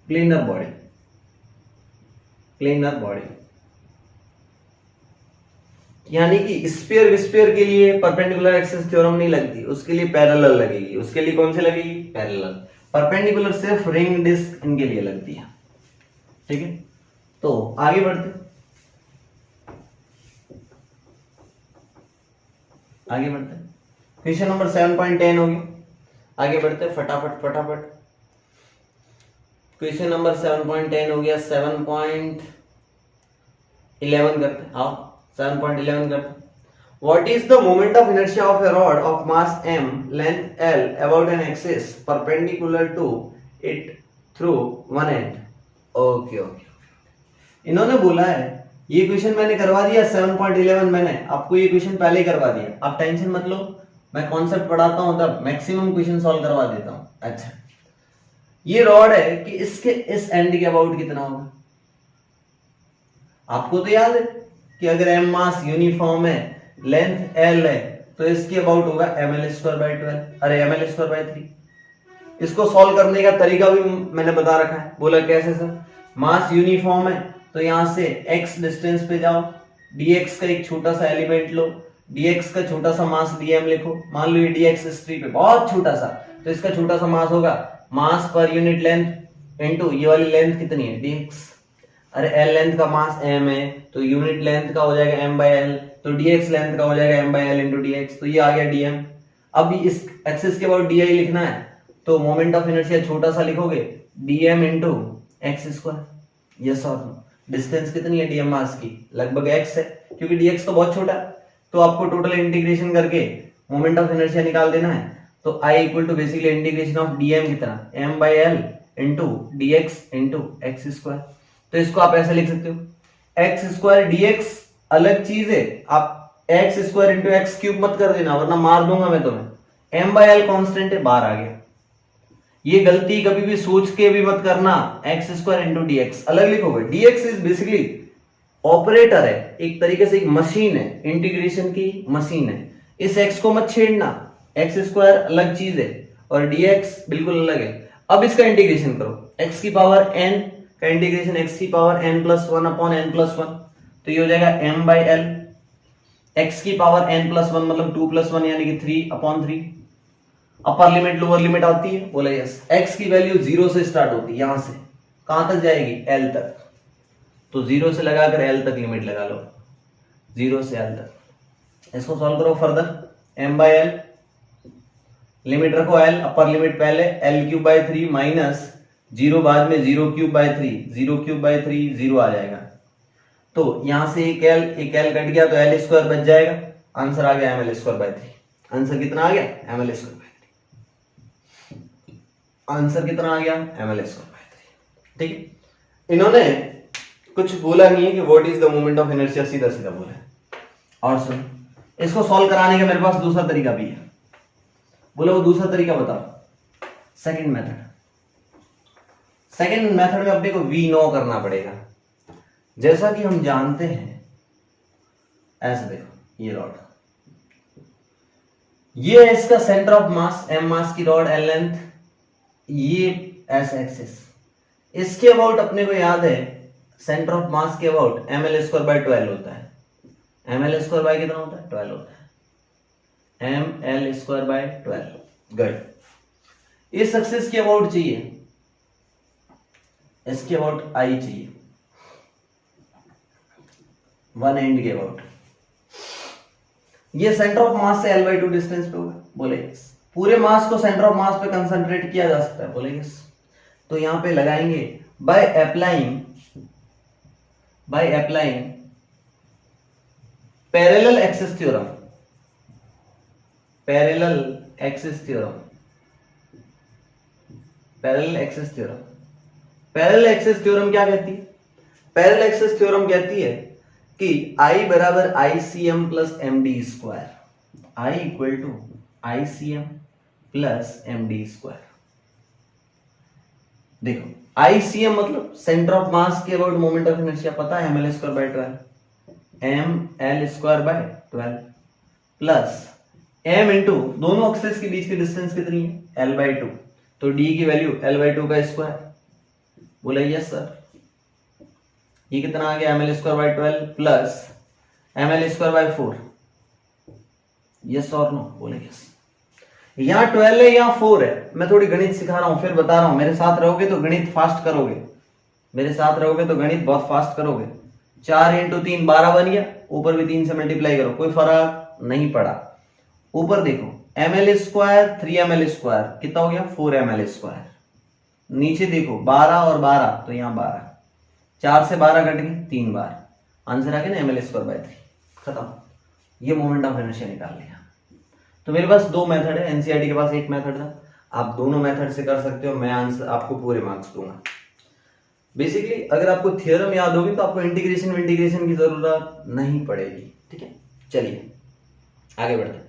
planar body, planar body यानी कि sphere विस्फीयर के लिए परपेंडिकुलर एक्सिस थ्योरम नहीं लगती, उसके लिए पैरेलल लगेगी। उसके लिए कौन सी लगेगी? पैरेलल। परपेंडिकुलर सिर्फ रिंग डिस्क इनके लिए लगती है। ठीक है, तो आगे बढ़ते क्वेश्चन नंबर 7.10 हो गया। आगे बढ़ते फटाफट क्वेश्चन नंबर 7.10 हो गया। 7.11 करते, आओ 7.11 करते। What is the moment of inertia of a rod of mass m, length l about an axis perpendicular to it through one end? Okay. इन्होंने बोला है, ये क्वेश्चन मैंने करवा दिया 7.11, मैंने आपको ये क्वेश्चन पहले ही करवा दिया। आप टेंशन मत लो, मैं कॉन्सेप्ट पढ़ाता हूं तब मैक्सिमम क्वेश्चन सॉल्व करवा देता हूं। अच्छा, ये रॉड है कि इसके इस एंड के अबाउट कितना होगा? आपको तो याद है कि अगर एम मास यूनिफॉर्म है, लेंथ एल है, तो इसके अबाउट होगा एम एल स्क्वायर बाई 12, अरे एम एल स्क्वायर बाई 3। इसको सॉल्व करने का तरीका भी मैंने बता रखा है। बोला कैसे सर? मास यूनिफॉर्म है तो यहां से x डिस्टेंस पे जाओ, dx का एक छोटा सा एलिमेंट लो, dx का छोटा सा मास dm लिखो। मान लो ये dx इस ट्री पे बहुत छोटा सा, तो इसका छोटा सा मास होगा मास पर यूनिट लेंथ इनटू ये वाली लेंथ कितनी है dx। अरे l लेंथ का मास m है तो यूनिट लेंथ का हो जाएगा m बाय l, तो dx लेंथ का हो जाएगा m by l into dx, तो ये आ गया dm। अब इस एक्सिस के अबाउट di लिखना है तो मोमेंट ऑफ इनर्शिया छोटा सा लिखोगे dm into X square. Yes और नो? डिस्टेंस कितनी है dm मास की? लगभग x है, क्योंकि dx तो बहुत छोटा है। तो आपको टोटल इंटीग्रेशन करके मोमेंट ऑफ इनर्शिया निकाल देना है। तो I equal to basically integration of dm कितना? m by l into dx into X square. तो इसको आप ऐसे लिख सकते हो एक्स स्क्वायर dx अलग चीज है, आप x square into x cube मत कर देना वरना मार दूंगा मैं तुम्हें। m बाय l कांस्टेंट है, बाहर आ गया। ये गलती कभी भी सोच के भी मत करना, एक्स स्क्वायर इंटू dx अलग लिखोगे। dx इज बेसिकली ऑपरेटर है, एक तरीके से एक मशीन है, इंटीग्रेशन की मशीन है। इस x को मत छेड़ना, एक्स स्क्वायर अलग चीज है और dx बिल्कुल अलग है। अब इसका इंटीग्रेशन करो, x की पावर n का इंटीग्रेशन x की power n plus 1 upon n plus 1, तो ये हो जाएगा m बाई l। x की पावर n प्लस 1 मतलब 2 प्लस 1 यानी कि 3 upon 3। Upper limit lower limit आती है? बोला यस। x की वैल्यू 0 से स्टार्ट होती है, यहां से कहां तक जाएगी? l तक। तो 0 से लगाकर l तक लिमिट लगा लो, 0 से l तक। इसको सॉल्व करो further. m by l limit रखो l, अपर लिमिट पहले l क्यूब बाई 3 माइनस 0 बाद में 0 क्यूब बाई 3, 0 क्यूब बाई 3 0 आ जाएगा। तो यहां से एक एल कट गया तो एल स्क्वायर बच जाएगा, आंसर आ गया ml स्क्वायर बाय 3। आंसर कितना आ गया ml स्क्वायर बाय 3। आंसर कितना आ गया ml स्क्वायर बाय 3। ठीक है, इन्होंने कुछ बोला नहीं है कि what is the moment of inertia, सीधा सीधा बोला है। और सुन, इसको सॉल्व कराने का मेरे पास दूसरा तरीका भी है। बोले वो दूसरा तरीका बताओ। Second method. सेकंड मेथड में अपने को वी नो करना पड़ेगा। जैसा कि हम जानते हैं, ऐसे देखो ये रॉड, ये है इसका सेंटर ऑफ मास, एम मास की रॉड, एल लेंथ, ये एस एक्सिस। इसके अबाउट अपने को याद है सेंटर ऑफ मास के अबाउट ml स्क्वायर बाय 12 होता है। ml स्क्वायर बाय कितना होता है 12 होता है, ml स्क्वायर बाय 12। गुड। इस एक्सिस के अबाउट चाहिए, इसके अबाउट आई चाहिए, वन एंड के अबाउट। ये सेंटर ऑफ मास से L/2 डिस्टेंस पे होगा, बोले यस। पूरे मास को सेंटर ऑफ मास पे कंसंट्रेट किया जा सकता है, बोले यस। तो यहां पे लगाएंगे bye applying parallel axis theorem. Parallel axis theorem क्या कहती है? पैरेलल एक्सिस थ्योरम कहती है कि I बराबर ICM plus MD square, I equal to ICM plus MD square. देखो ICM मतलब सेंटर ऑफ मास के अबाउट मोमेंट ऑफ इनर्शिया, पता है ml square by 12, ml square by 12 plus m into दोनों एक्सिस के बीच की डिस्टेंस कितनी है L/2, तो d की वैल्यू L/2 का स्क्वायर। बोले यस सर। ये कितना आ गया ml square by 12 plus ml square by 4। Yes और नो? बोले यस। यहां 12 है, यहां 4 है। मैं थोड़ी गणित सिखा रहा हूं, फिर बता रहा हूं। मेरे साथ रहोगे तो गणित फास्ट करोगे, मेरे साथ रहोगे तो गणित बहुत फास्ट करोगे। 4 इंटू 3 12 बन गया, ऊपर भी 3 से मल्टीप्लाई करो, कोई फर्क नहीं पड़ा। ऊपर देखो ml स्क्वायर 3ml स्क्वायर कितना हो गया 4ml स्क्वायर। नीचे देखो 12 और 12, तो यहां 12, 4 से 12 कट गए 3 बार, आंसर आ गया ना ml स्क्वायर बाय 3। खत्म। ये मोमेंट ऑफ इनर्शिया निकाल लिया। तो मेरे पास दो मेथड है, एनसीईआरटी के पास एक मेथड था, आप दोनों मेथड से कर सकते हो। मैं आंसर आपको पूरे मार्क्स दूंगा। बेसिकली अगर आपको थ्योरम याद होगी तो आपको इंटीग्रेशन की जरूरत नहीं पड़ेगी। ठीक है, चलिए आगे बढ़ते हैं।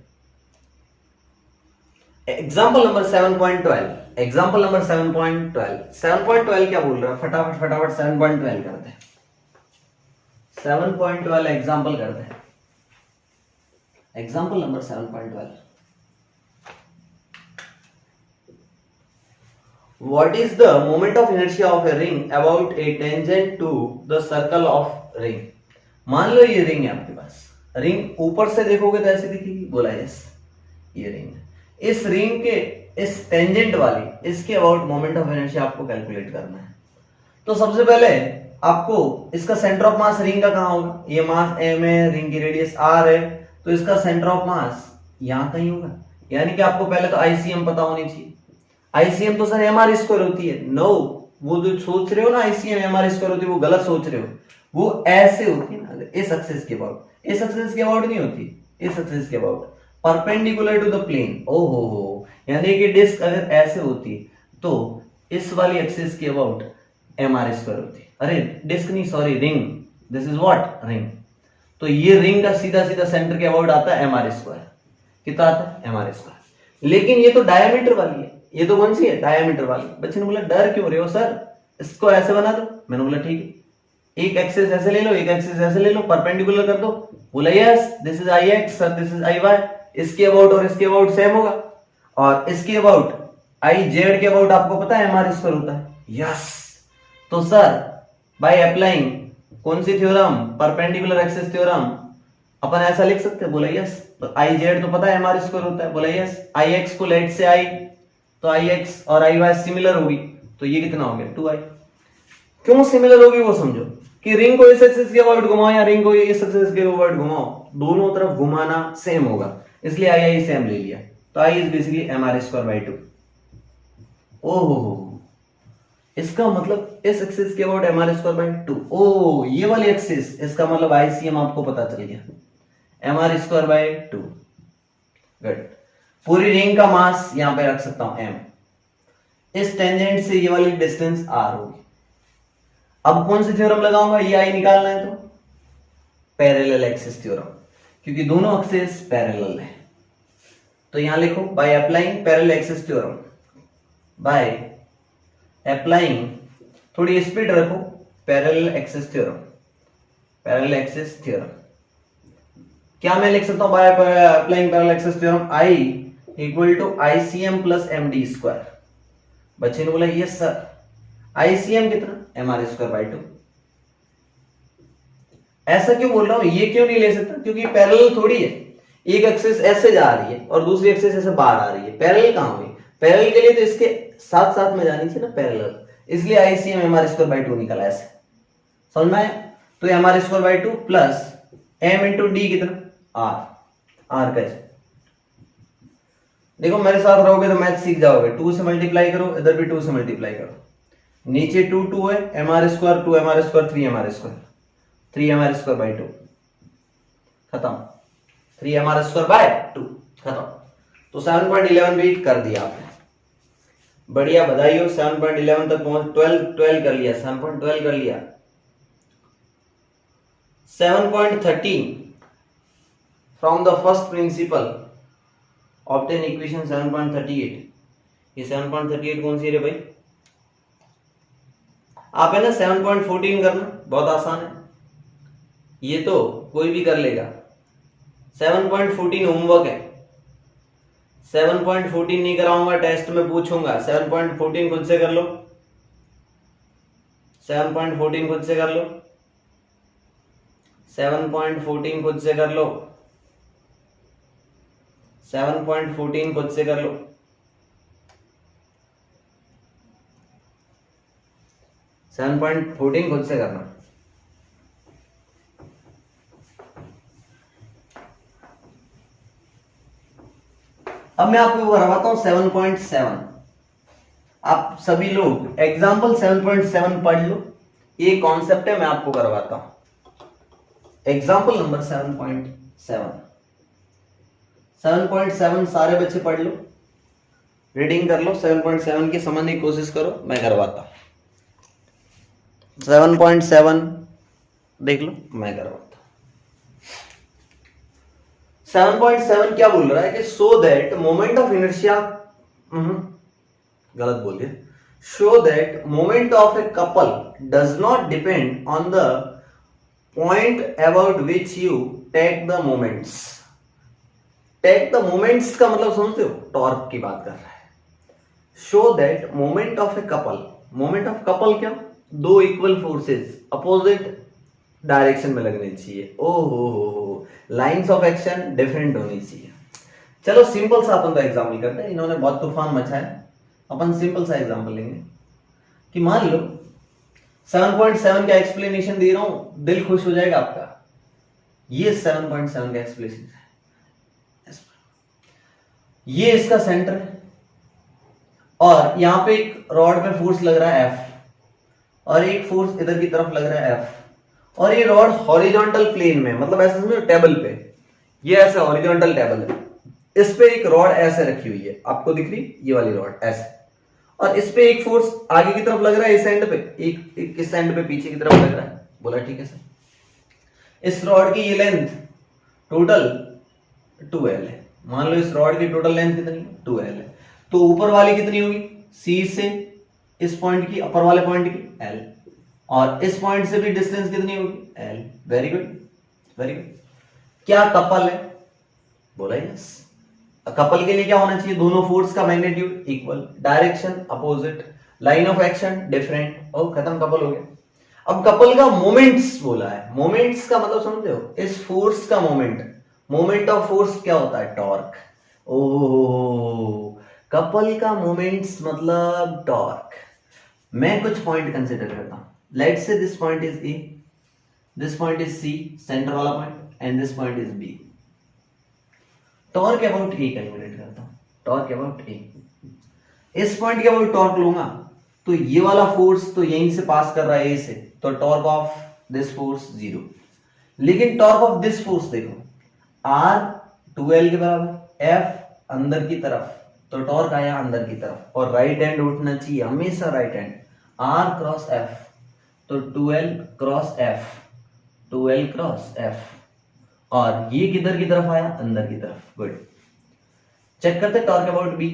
Example number 7.12। एग्जाम्पल नंबर 7.12 क्या बोल रहा है? फटाफट 7.12 करते हैं। 7.12 एग्जाम्पल करते हैं। Example number 7.12। What is the moment of inertia of a ring about a tangent to the circle of ring? मान लो ये रिंग है आपके पास। रिंग ऊपर से देखोगे तो ऐसे दिखेगी, बोला यस ये रिंग है। इस रिंग के इस टेंजेंट वाली इसके अबाउट मोमेंट ऑफ इनर्शिया आपको कैलकुलेट करना है। तो सबसे पहले आपको इसका सेंटर ऑफ मास रिंग का कहां होगा? ये मास m है, रिंग की रेडियस r है, तो इसका सेंटर ऑफ मास यहां कहीं होगा। यानी कि आपको पहले तो ICM पता होनी चाहिए। ICM तो सर mr स्क्वायर होती है। नो, वो जो सोच रहे हो ना ICM mr स्क्वायर होती है, वो गलत सोच रहे हो। वो ऐसे होती है ना, इस एक्सिस के अबाउट, इस एक्सिस के अबाउट नहीं होती, इस एक्सिस के about perpendicular to the plane. ओहो, यानी कि डिस्क अगर ऐसे होती तो इस वाली एक्सिस के अबाउट mr स्क्वायर होती। अरे डिस्क नहीं, sorry ring, this is what ring. तो ये रिंग का सीधा सीधा सेंटर के अबाउट आता है mr स्क्वायर। कितना आता है mr स्क्वायर। लेकिन ये तो डायमीटर वाली है, ये तो कौन सी है? डायमीटर वाली। बच्चे ने बोला डर क्यों रहे हो सर, इसको ऐसे बना दो। मैंने बोला ठीक है, एक एक्सिस ऐसे ले लो, एक एक्सिस ऐसे ले लो, परपेंडिकुलर कर दो। बोला yes, this is IX sir, this is IY। इसके अबाउट और इसके अबाउट सेम होगा, और इसके अबाउट IZ के अबाउट आपको पता है mr स्क्वायर होता है। यस, तो सर बाय अप्लाइंग कौन सी थ्योरम? Perpendicular axis theorem. अपन ऐसा लिख सकते हैं। बोला यस, तो IZ तो पता है mr स्क्वायर होता है। बोला यस, IX को लेट से I, तो IX और IY सिमिलर होगी, तो ये कितना हो गया 2I। क्यों सिमिलर होगी वो समझो, कि रिंग को इस एक्सिस के अबाउट घुमाओ या रिंग को इस एक्सिस के अबाउट घुमाओ, दोनों तरफ घुमाना सेम होगा, इसलिए I सेम ले लिया। तो I is basically mr square by 2। ओहो, इसका मतलब इस एक्सिस के about M are square by 2। ओ ये वाली एक्सिस, इसका मतलब आईसीएम आपको पता चल गया, M are square by 2। Good. पूरी रिंग का मास यहां पे रख सकता हूं m। इस टेंजेंट से ये वाली डिस्टेंस r होगी। अब कौन सी थ्योरम लगाऊंगा, ये आई निकालना है तो पैरेलल एक्सिस थ्योरम, क्योंकि दोनों एक्सिस पैरेलल है। तो यहां लिखो by applying parallel axis theorem, by applying, थोड़ी स्पीड रखो, parallel axis theorem, parallel axis theorem. क्या मैं लिख सकता हूं by applying parallel axis theorem, I equal to ICM plus MD square. बच्चे ने बोला यस सर, ICM कितना, MR स्क्वायर बाई 2। ऐसा क्यों बोल रहा हूं, ये क्यों नहीं ले सकता, क्योंकि पैरेलल थोड़ी है, एक एक्सिस ऐसे जा रही है और दूसरी एक्सिस ऐसे बाहर आ रही है, पैरेलल कहां हुई, पैरेलल के लिए तो इसके साथ साथ में जानी चाहिए ना पैरेलल, इसलिए ICM MR स्क्वायर बाई 2 निकला ऐसे, समझ में आया। तो MR square by 2 plus M into D कितना, R कैसे, देखो मेरे साथ रहोगे तो मैथ सीख जाओगे। 2 से मल्टीप्लाई करो, इधर भी 2 से मल्टीप्लाई करो, नीचे 2 2 है, MR square 2 MR square 3 MR square, 3 MR square by 2 खत्म, 3 MR स्क्वायर बाय 2 खत्म। तो 7.11 भी कर दिया आपने, बढ़िया, बधाई हो, 7.11 तक पहुंच, 12 कर लिया, 7.12 कर लिया। 7.13 from the first principle obtain equation 7.38। ये 7.38 कौन सी है रे भाई, आप है ना 7.14 करना, बहुत आसान है, ये तो कोई भी कर लेगा। 7.14 होमवर्क है, 7.14 नहीं कराऊंगा, टेस्ट में पूछूंगा। 7.14 खुद से कर लो, 7.14 खुद से कर लो, 7.14 खुद से कर लो, 7.14 खुद से कर लो। सेवन पॉइंट 14 खुद से करना। अब मैं आपको करवाता हूं 7.7। आप सभी लोग एग्जाम्पल 7.7 पढ़ लो, ये कॉन्सेप्ट है, मैं आपको करवाता हूं। Example number 7.7। 7.7 सारे बच्चे पढ़ लो, रीडिंग कर लो, 7.7 की समझने की कोशिश करो, मैं करवाता हूं। 7.7 देख लो, मैं करवाता हूं। 7.7 क्या बोल रहा है कि so that moment of inertia, गलत बोल दिया, show that moment of a couple does not depend on the point about which you take the moments. Take the moments का मतलब समझते हो, टॉर्क की बात कर रहा है। Show that moment of a couple, moment of couple क्या, दो इक्वल फोर्सेस अपोजिट डायरेक्शन में लगने चाहिए। ओहो, लाइंस ऑफ एक्शन डिफरेंट होनी चाहिए। चलो सिंपल सा अपन तो एग्जाम्पल करते हैं, इन्होंने बहुत तूफान मचाया, अपन सिंपल सा एग्जाम्पल लेंगे कि मान लो 7.7 का एक्सप्लेनेशन दे रहा हूं, दिल खुश हो जाएगा आपका। ये 7.7 का एक्सप्लेनेशन है, ये इसका सेंटर है और यहां पे एक रॉड पे फोर्स लग रहा है F और एक फोर्स इधर की तरफ लग रहा है F, और ये रॉड हॉरिजॉन्टल प्लेन में, मतलब ऐसे समझो टेबल पे, ये ऐसे हॉरिजॉन्टल टेबल है, इस पे एक रॉड ऐसे रखी हुई है, आपको दिख रही ये वाली रॉड ऐसे, और इस पे एक फोर्स आगे की तरफ लग रहा है इस एंड पे, एक इस एंड पे पीछे की तरफ लग रहा है। बोला ठीक है सर। इस रॉड की ये लेंथ टोटल 2L है, मान लो इस रॉड की टोटल लेंथ कितनी है, 2L है, तो ऊपर वाली कितनी होगी, C से इस पॉइंट की, अपर वाले पॉइंट की L, और इस पॉइंट से भी डिस्टेंस कितनी होगी L। Very good, very good. क्या कपल है, बोला यस। कपल के लिए क्या होना चाहिए, दोनों फोर्स का magnitude equal, direction opposite, line of action different, और खत्म, कपल हो गया। अब कपल का मोमेंट्स बोला है, मोमेंट्स का मतलब समझते हो, इस फोर्स का मोमेंट, मोमेंट ऑफ फोर्स क्या होता है, टॉर्क। ओह, कपल का मोमेंट्स मतलब टॉर्क। मैं कुछ पॉइंट कंसिडर करता हूं, let's say this point is a, this point is c, centre वाला point, and this point is b. Torque about a calculate करता हूं, टॉर्क अबाउट ए। इस पॉइंट के अबाउट टॉर्क लूंगा तो ये वाला फोर्स तो यहीं से पास कर रहा है ए से, तो टॉर्क ऑफ दिस फोर्स 0। लेकिन टॉर्क ऑफ दिस फोर्स देखो, R 2L के बराबर, F अंदर की तरफ, तो टॉर्क आया अंदर की तरफ, और राइट हैंड उठना चाहिए हमेशा, right hand, R cross F, तो 2L cross F, 2L cross F, और ये किधर की तरफ आया, अंदर की तरफ। गुड। चेक करते torque about B,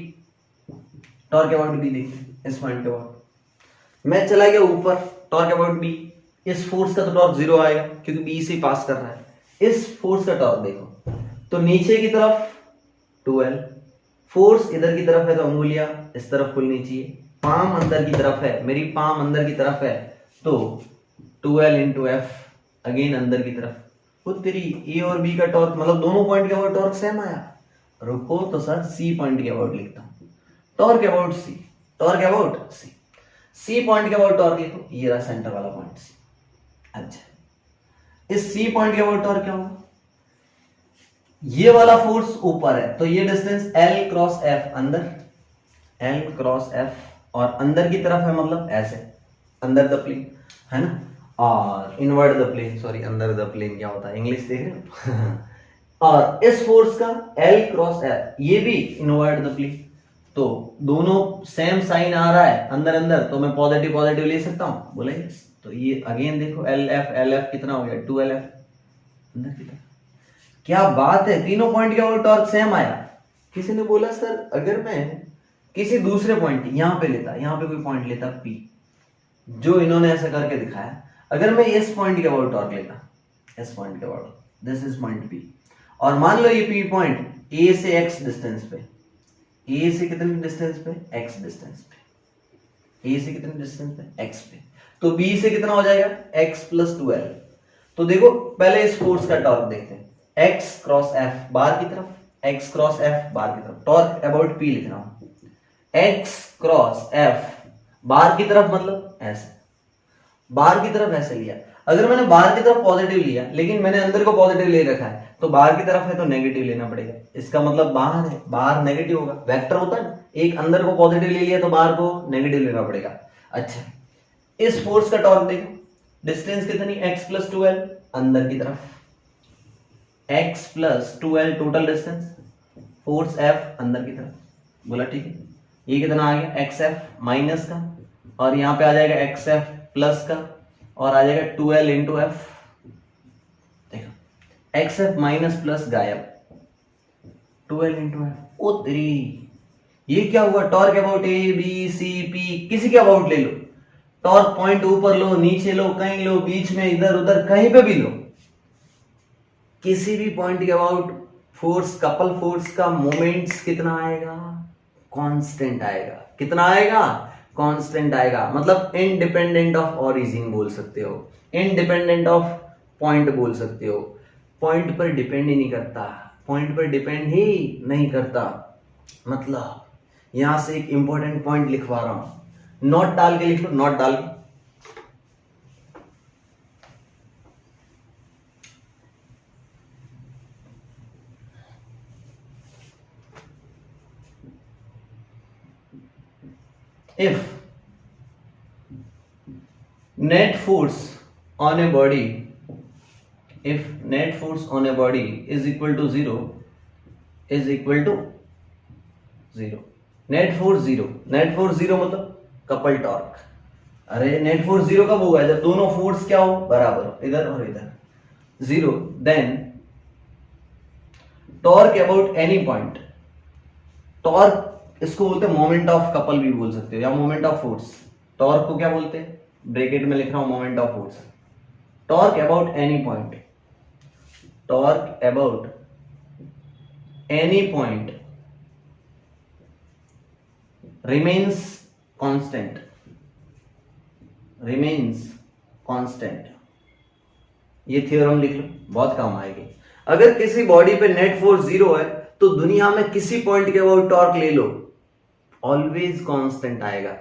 torque about B देखते इस पॉइंट के अबाउट। मैं चला गया ऊपर, टॉर्क अबाउट बी, इस फोर्स का तो टॉर्क 0 आएगा क्योंकि बी से पास कर रहा है। इस फोर्स का टॉर्क देखो, तो नीचे की तरफ 2L, फोर्स इधर की तरफ है तो अंगुलियां इस तरफ खुलनी चाहिए, पाम अंदर की तरफ है, मेरी पाम अंदर की तरफ है, तो 2L इंटू एफ, अगेन अंदर की तरफ। वो तेरी ए और बी का टॉर्क, मतलब दोनों पॉइंट के अबाउट टॉर्क सेम आया। रुको तो सर सी पॉइंट के अबाउट लिखता हूं, torque about C, torque about C, C point के अबाउट टॉर्क लिखो, ये रहा सेंटर वाला पॉइंट सी। अच्छा, इस सी पॉइंट के अबाउट टॉर्क क्या होगा, ये वाला फोर्स ऊपर है तो ये डिस्टेंस L क्रॉस F अंदर, L क्रॉस F, और अंदर की तरफ है मतलब ऐसे, अंदर द प्लेन है ना, और इनवर्ट द प्लेन, सॉरी अंदर द प्लेन क्या होता है, इंग्लिश देख रहे हो और इस फोर्स का L क्रॉस F ये भी इनवर्ट द प्लेन, तो दोनों सेम साइन आ रहा है अंदर अंदर, तो मैं पॉजिटिव पॉजिटिव ले सकता हूं, बोला यस। तो ये अगेन देखो LF कितना हो गया, 2LF अंदर की तरफ। क्या बात है, तीनों पॉइंट के अबाउट टॉर्क सेम आया। किसी ने बोला सर अगर मैं किसी दूसरे पॉइंट यहां पे लेता, यहां पे कोई पॉइंट लेता P, जो इन्होंने ऐसा करके दिखाया, अगर मैं इस पॉइंट के अबाउट टॉर्क लेता, इस पॉइंट के about, this is point P, और मान लो ये P पॉइंट A से x डिस्टेंस पे, A से कितने डिस्टेंस पे, x डिस्टेंस पे, A से कितने डिस्टेंस पे, x पे, तो B से कितना हो जाएगा, x प्लस 2L। तो देखो पहले इस फोर्स का टॉर्क देखते हैं, x क्रॉस F बाहर की तरफ, x क्रॉस F बाहर की तरफ, टॉर्क अबाउट P लिख रहा हूं, x क्रॉस F बाहर की तरफ मतलब ऐसे, बाहर की तरफ ऐसे लिया। अगर मैंने बाहर की तरफ पॉजिटिव लिया लेकिन मैंने अंदर को पॉजिटिव ले रखा है, तो बाहर की तरफ है तो नेगेटिव लेना पड़ेगा, इसका मतलब बाहर है, बाहर नेगेटिव होगा, वेक्टर होता है, एक अंदर को पॉजिटिव ले लिया तो बाहर को नेगेटिव लेना पड़ेगा। अच्छा, इस फोर्स का टॉर्क देखो, डिस्टेंस कितनी, x प्लस 2L अंदर की तरफ, x plus 2L total distance, force F अंदर की तरफ, बोला ठीक है। ये कितना आ गया, xF माइनस का, और यहाँ पे आ जाएगा xF प्लस का, और आ जाएगा 2L इंटू एफ। देखो xF माइनस प्लस गायब, 2L इंटू एफ। ओ तेरी, ये क्या हुआ, torque about A B C P, किसी के अबाउट ले लो, टॉर्क पॉइंट ऊपर लो, नीचे लो, कहीं लो, बीच में, इधर उधर कहीं पे भी लो, किसी भी पॉइंट के अबाउट फोर्स, कपल फोर्स का मोमेंट्स कितना आएगा, कांस्टेंट आएगा। कितना आएगा, कांस्टेंट आएगा, मतलब इंडिपेंडेंट ऑफ ओरिजिन बोल सकते हो, इंडिपेंडेंट ऑफ पॉइंट बोल सकते हो, पॉइंट पर डिपेंड ही नहीं करता, पॉइंट पर डिपेंड ही नहीं करता। मतलब यहां से एक इंपॉर्टेंट पॉइंट लिखवा रहा हूं, नोट डाल के लिख लो, नोट डाल के, if net force on a body, if net force on a body is equal to 0, is equal to 0, net force 0, net force 0 मतलब कपल टॉर्क। अरे नेट फोर्स 0 कब होगा, जब दोनों फोर्स क्या हो, बराबर हो, इधर और इधर 0, then torque about any point, torque इसको बोलते हैं मोमेंट ऑफ कपल भी बोल सकते हो, या मोमेंट ऑफ फोर्स। टॉर्क को क्या बोलते हैं, ब्रैकेट में लिख रहा हूं moment of force. Torque about any point, torque about any point remains constant, remains constant. ये थ्योरम लिख लो, बहुत काम आएगी। अगर किसी बॉडी पे नेट फोर्स 0 है तो दुनिया में किसी पॉइंट के अबाउट टॉर्क ले लो, ऑलवेज कांस्टेंट आएगा।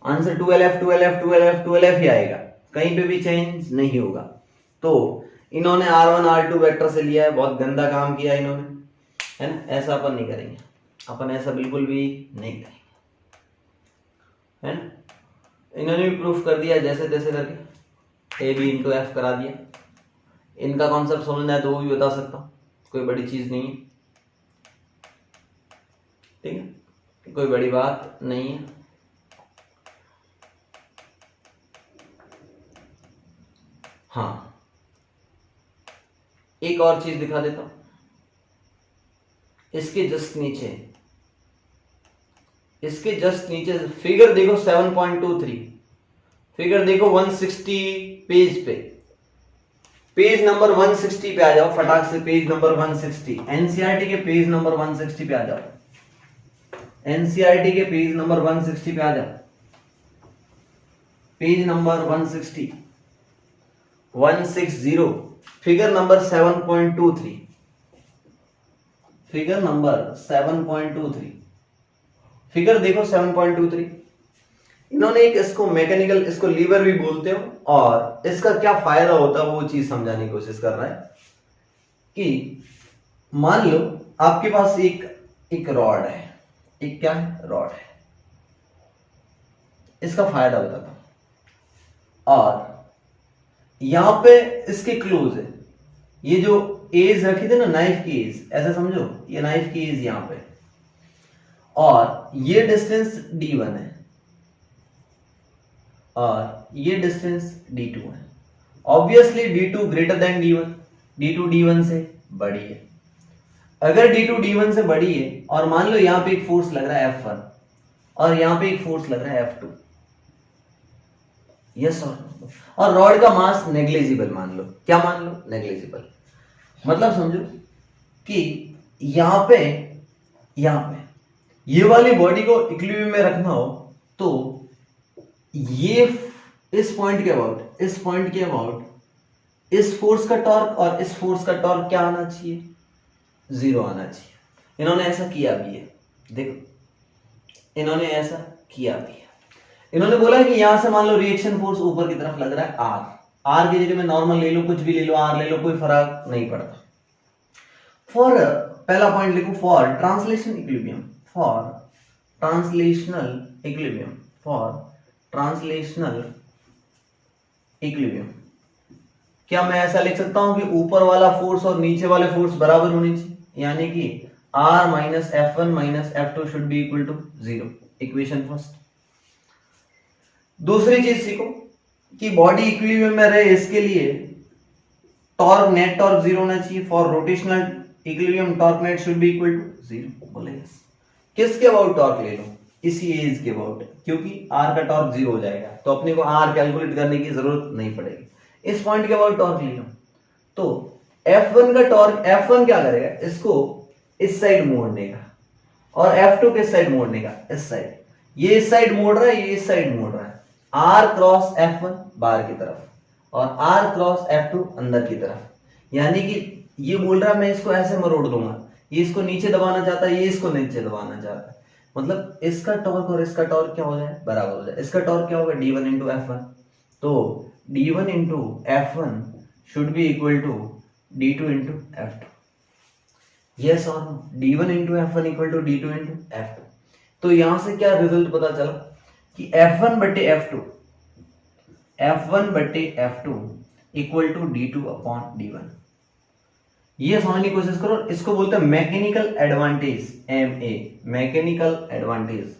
Answer 2LF 2LF 2LF 2LF ही आएगा, कहीं पे भी चेंज नहीं होगा। तो इन्होंने R1 R2 वेक्टर से लिया है, बहुत गंदा काम किया इन्होंने, है ना। ऐसा अपन नहीं करेंगे, अपन ऐसा बिल्कुल भी नहीं करेंगे, है ना। इन्होंने भी प्रूफ कर दिया जैसे तैसे करके, ए बी इंटू एफ करा दिया। इनका कॉन्सेप्ट समझना है तो वो भी बता सकता हूँ, कोई बड़ी चीज नहीं है, ठीक है, कोई बड़ी बात नहीं है। हाँ, एक और चीज दिखा देता हूं, इसके जस्ट नीचे फिगर देखो 7.23, फिगर देखो 160 पेज पे, पेज नंबर 160 पे आ जाओ फटाक से, पेज नंबर 160, एनसीईआरटी के पेज नंबर 160 पे आ जाओ, एनसीईआरटी के पेज नंबर 160 पे आ जाओ, page number 160 figure number 7.23, figure number 7.23, figure देखो 7.23। इन्होंने एक इसको मैकेनिकल, इसको लीवर भी बोलते हो, और इसका क्या फायदा होता है वो चीज समझाने की कोशिश कर रहा है कि मान लो आपके पास एक रॉड है, एक क्या है, रॉड है, इसका फायदा बताता हूं। और यहां पे इसके क्लोज है, ये जो एज रखी थी ना, नाइफ की एज, ऐसा समझो, ये नाइफ की एज यहां पे, और ये डिस्टेंस d1 है, और ये डिस्टेंस d2 है। Obviously d2 greater than d1, d2 d1 से बड़ी है। अगर d2 d1 से बड़ी है, और मान लो यहां पे एक फोर्स लग रहा है F1, और यहां पे एक फोर्स लग रहा है F2, यस और रॉड का मास नेग्लिजिबल मान लो, क्या मान लो, नेग्लिजिबल। मतलब समझो कि यहां पे ये वाली बॉडी को इक्विलिब्रियम में रखना हो तो ये इस पॉइंट के अबाउट इस फोर्स का टॉर्क और इस फोर्स का टॉर्क क्या आना चाहिए, 0 आना चाहिए। इन्होंने ऐसा किया भी है, देखो इन्होंने ऐसा किया भी है। इन्होंने बोला कि यहां से मान लो रिएक्शन फोर्स ऊपर की तरफ लग रहा है आर की जगह में नॉर्मल ले लो, कुछ भी ले लो, आर ले लो, कोई फर्क नहीं पड़ता। फॉर पहला पॉइंट लिखो, फॉर ट्रांसलेशनल इक्विलिब्रियम, क्या मैं ऐसा लिख सकता हूं कि ऊपर वाला फोर्स और नीचे वाले फोर्स बराबर होने चाहिए, यानी कि R minus F1 minus F2 should be equal to 0, equation first. दूसरी चीज सीखो कि बॉडी इक्विलिब्रियम में रहे, इसके लिए टॉर्क, नेट टॉर्क 0 होना चाहिए। For rotational equilibrium torque net should be equal to 0, बोले यस। किसके अबाउट टॉर्क ले लो, इसी एज के अबाउट, क्योंकि R का टॉर्क 0 हो जाएगा तो अपने को R कैलकुलेट करने की जरूरत नहीं पड़ेगी। इस पॉइंट के अबाउट टॉर्क ले लो तो F1 का टॉर्क, F1 क्या करेगा, इसको इस साइड मोड़ने का, और F2 किस साइड मोड़ने का, इस साइड। ये इस साइड मोड़ रहा है, ये इस साइड मोड़ रहा है। R क्रॉस F1 बाहर की तरफ और R क्रॉस F2 अंदर की तरफ, यानी कि ये बोल रहा है मैं इसको ऐसे मरोड़ दूंगा, ये इसको नीचे दबाना चाहता है, ये इसको नीचे दबाना चाहता है। मतलब इसका टॉर्क और इसका टॉर्क क्या हो जाए, बराबर हो जाए। इसका टॉर्क क्या होगा, d1 इंटू F1, तो d1 into F1 should be equal to d2 into F2, yes और no, d1 into F1 equal to d2 into F2। तो यहां से क्या रिजल्ट पता चला कि F1 बटे F2 equal to d2 upon d1। ये समझने की कोशिश करो, इसको बोलते हैं mechanical advantage, MA, mechanical advantage.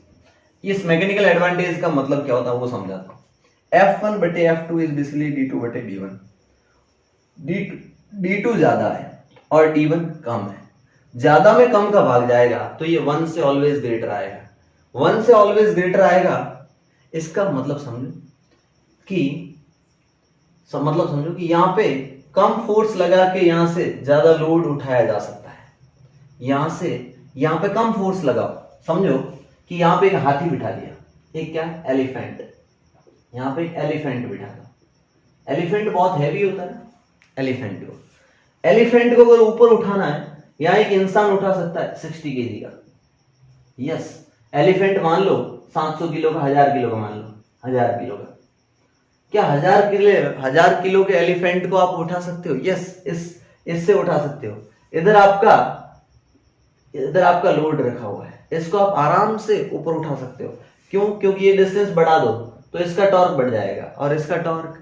इस मैकेनिकल एडवांटेज का मतलब क्या होता है वो समझाता हूं। F1 बटे F2 इज बेसिकली d2 बटे d1। d2 ज्यादा है और d1 कम है। ज्यादा में कम का भाग जाएगा तो ये 1 से ऑलवेज ग्रेटर आएगा, 1 से ऑलवेज ग्रेटर आएगा। इसका मतलब समझो कि यहां पे कम फोर्स लगा के यहां से ज्यादा लोड उठाया जा सकता है। यहां पे कम फोर्स लगाओ, समझो कि यहां पे एक हाथी बिठा दिया, एक क्या एलिफेंट, यहां पे एक एलिफेंट बिठा दो। एलिफेंट बहुत हैवी होता है, एलिफेंट को अगर ऊपर उठाना है, यहां एक इंसान उठा सकता है 60 kg का, यस। एलिफेंट मान लो 700 किलो का, 1000 किलो का, मान लो 1000 किलो का। क्या 1000 किलो के एलिफेंट को आप उठा सकते हो, यस, इससे उठा सकते हो। इधर आपका लोड रखा हुआ है, इसको आप आराम से ऊपर उठा सकते हो। क्यों, क्योंकि ये डिस्टेंस बढ़ा दो तो इसका टॉर्क बढ़ जाएगा और इसका टॉर्क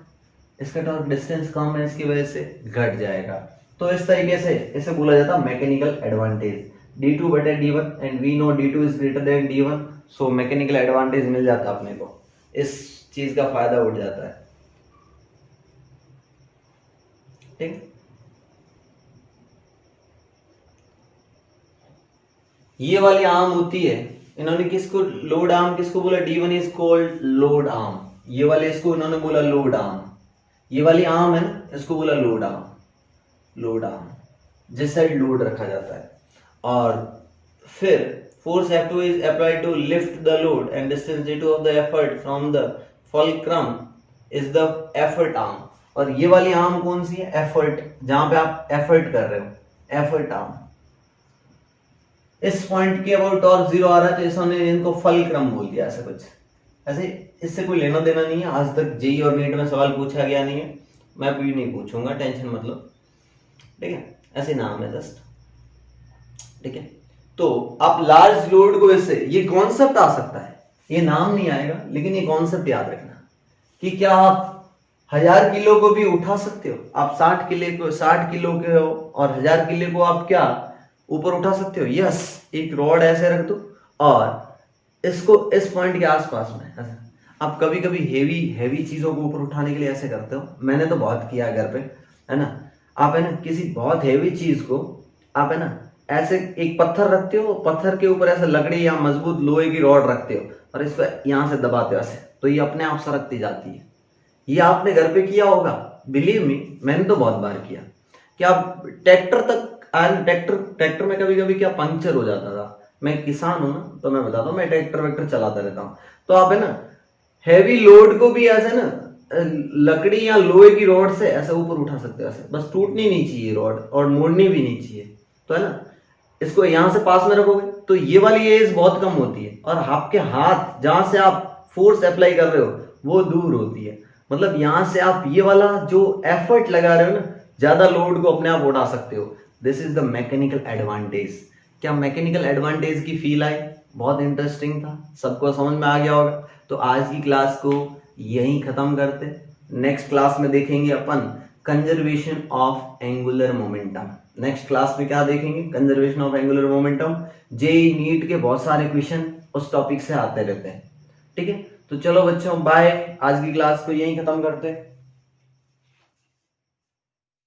डिस्टेंस कम है इसकी वजह से घट जाएगा। तो इस तरीके से इसे बोला जाता है मैकेनिकल एडवांटेज, d2 बटे d1 and we know d2 is greater than d1, so mechanical advantage मिल जाता है अपने को, इस चीज का फायदा उठ जाता है। ठीक, ये वाली आर्म होती है, इन्होंने किसको लोड आर्म किसको बोला, d1 is called load arm, ये वाले इसको इन्होंने बोला लोड आर्म, ये वाली आर्म है ना इसको बोला लोड आर्म, जिस साइड लोड रखा जाता है। और फिर force F2 is applied to lift the load and distance d2 of the effort from the fulcrum is the effort arm। और ये वाली आर्म कौन सी है, एफर्ट, जहां पे आप एफर्ट कर रहे हो, एफर्ट आर्म। इस पॉइंट के अबाउट टॉर्क 0 आ रहा है तो इसने इनको फलक्रम बोल दिया, ऐसा कुछ, ऐसे इससे कोई लेना देना नहीं है। आज तक जेई और नीट में सवाल पूछा गया नहीं है, मैं भी नहीं पूछूंगा, टेंशन मत लो, ठीक है, ऐसे नाम है जस्ट, ठीक है। तो आप लार्ज लोड को इससे, ये कॉन्सेप्ट आ सकता है, ये नाम नहीं आएगा लेकिन ये कॉन्सेप्ट याद रखना कि क्या आप 1000 किलो को भी उठा सकते हो, आप 60 किलो के हो और 1000 किलो को आप क्या ऊपर उठा सकते हो, यस। एक रॉड ऐसे रख दो और इसको इस पॉइंट के आसपास में ऐसा, आप कभी कभी हेवी चीजों को ऊपर उठाने के लिए ऐसे करते हो, मैंने तो बहुत किया घर पे, है ना। आप है ना किसी बहुत हेवी चीज को आप है ना ऐसे एक पत्थर रखते हो, पत्थर के ऊपर ऐसे लकड़ी या मजबूत लोहे की रॉड रखते हो और इसको यहाँ से दबाते हो ऐसे, तो ये अपने आप सरकती जाती है। ये आपने घर पे किया होगा, बिलीव मी, मैंने तो बहुत बार किया। क्या आप ट्रैक्टर में कभी कभी क्या पंक्चर हो जाता था, मैं किसान हूं ना तो मैं बताता हूँ, मैं ट्रैक्टर चलाता रहता हूँ, तो आप है ना हैवी लोड को भी ऐसे ना लकड़ी या लोहे की रॉड से ऐसे ऊपर उठा सकते हो, ऐसे, बस टूटनी नहीं चाहिए रॉड और मोड़नी भी नहीं चाहिए, तो है ना। इसको यहां से पास में रखोगे तो ये वाली एज बहुत कम होती है और आपके हाथ जहां से आप फोर्स अप्लाई कर रहे हो वो दूर होती है, मतलब यहां से आप ये वाला जो एफर्ट लगा रहे हो ना, ज्यादा लोड को अपने आप उठा सकते हो। This is the mechanical advantage. क्या मैकेनिकल एडवांटेज की फील आई? बहुत इंटरेस्टिंग था, सबको समझ में आ गया होगा। तो आज की क्लास को यहीं खत्म करते, नेक्स्ट क्लास में देखेंगे अपन conservation of angular momentum. Next class में क्या देखेंगे? Conservation of angular momentum. JEE NEET के बहुत सारे क्वेश्चन उस टॉपिक से आते रहते हैं, ठीक है। तो चलो बच्चों, बाय, आज की क्लास को यहीं खत्म करते हैं।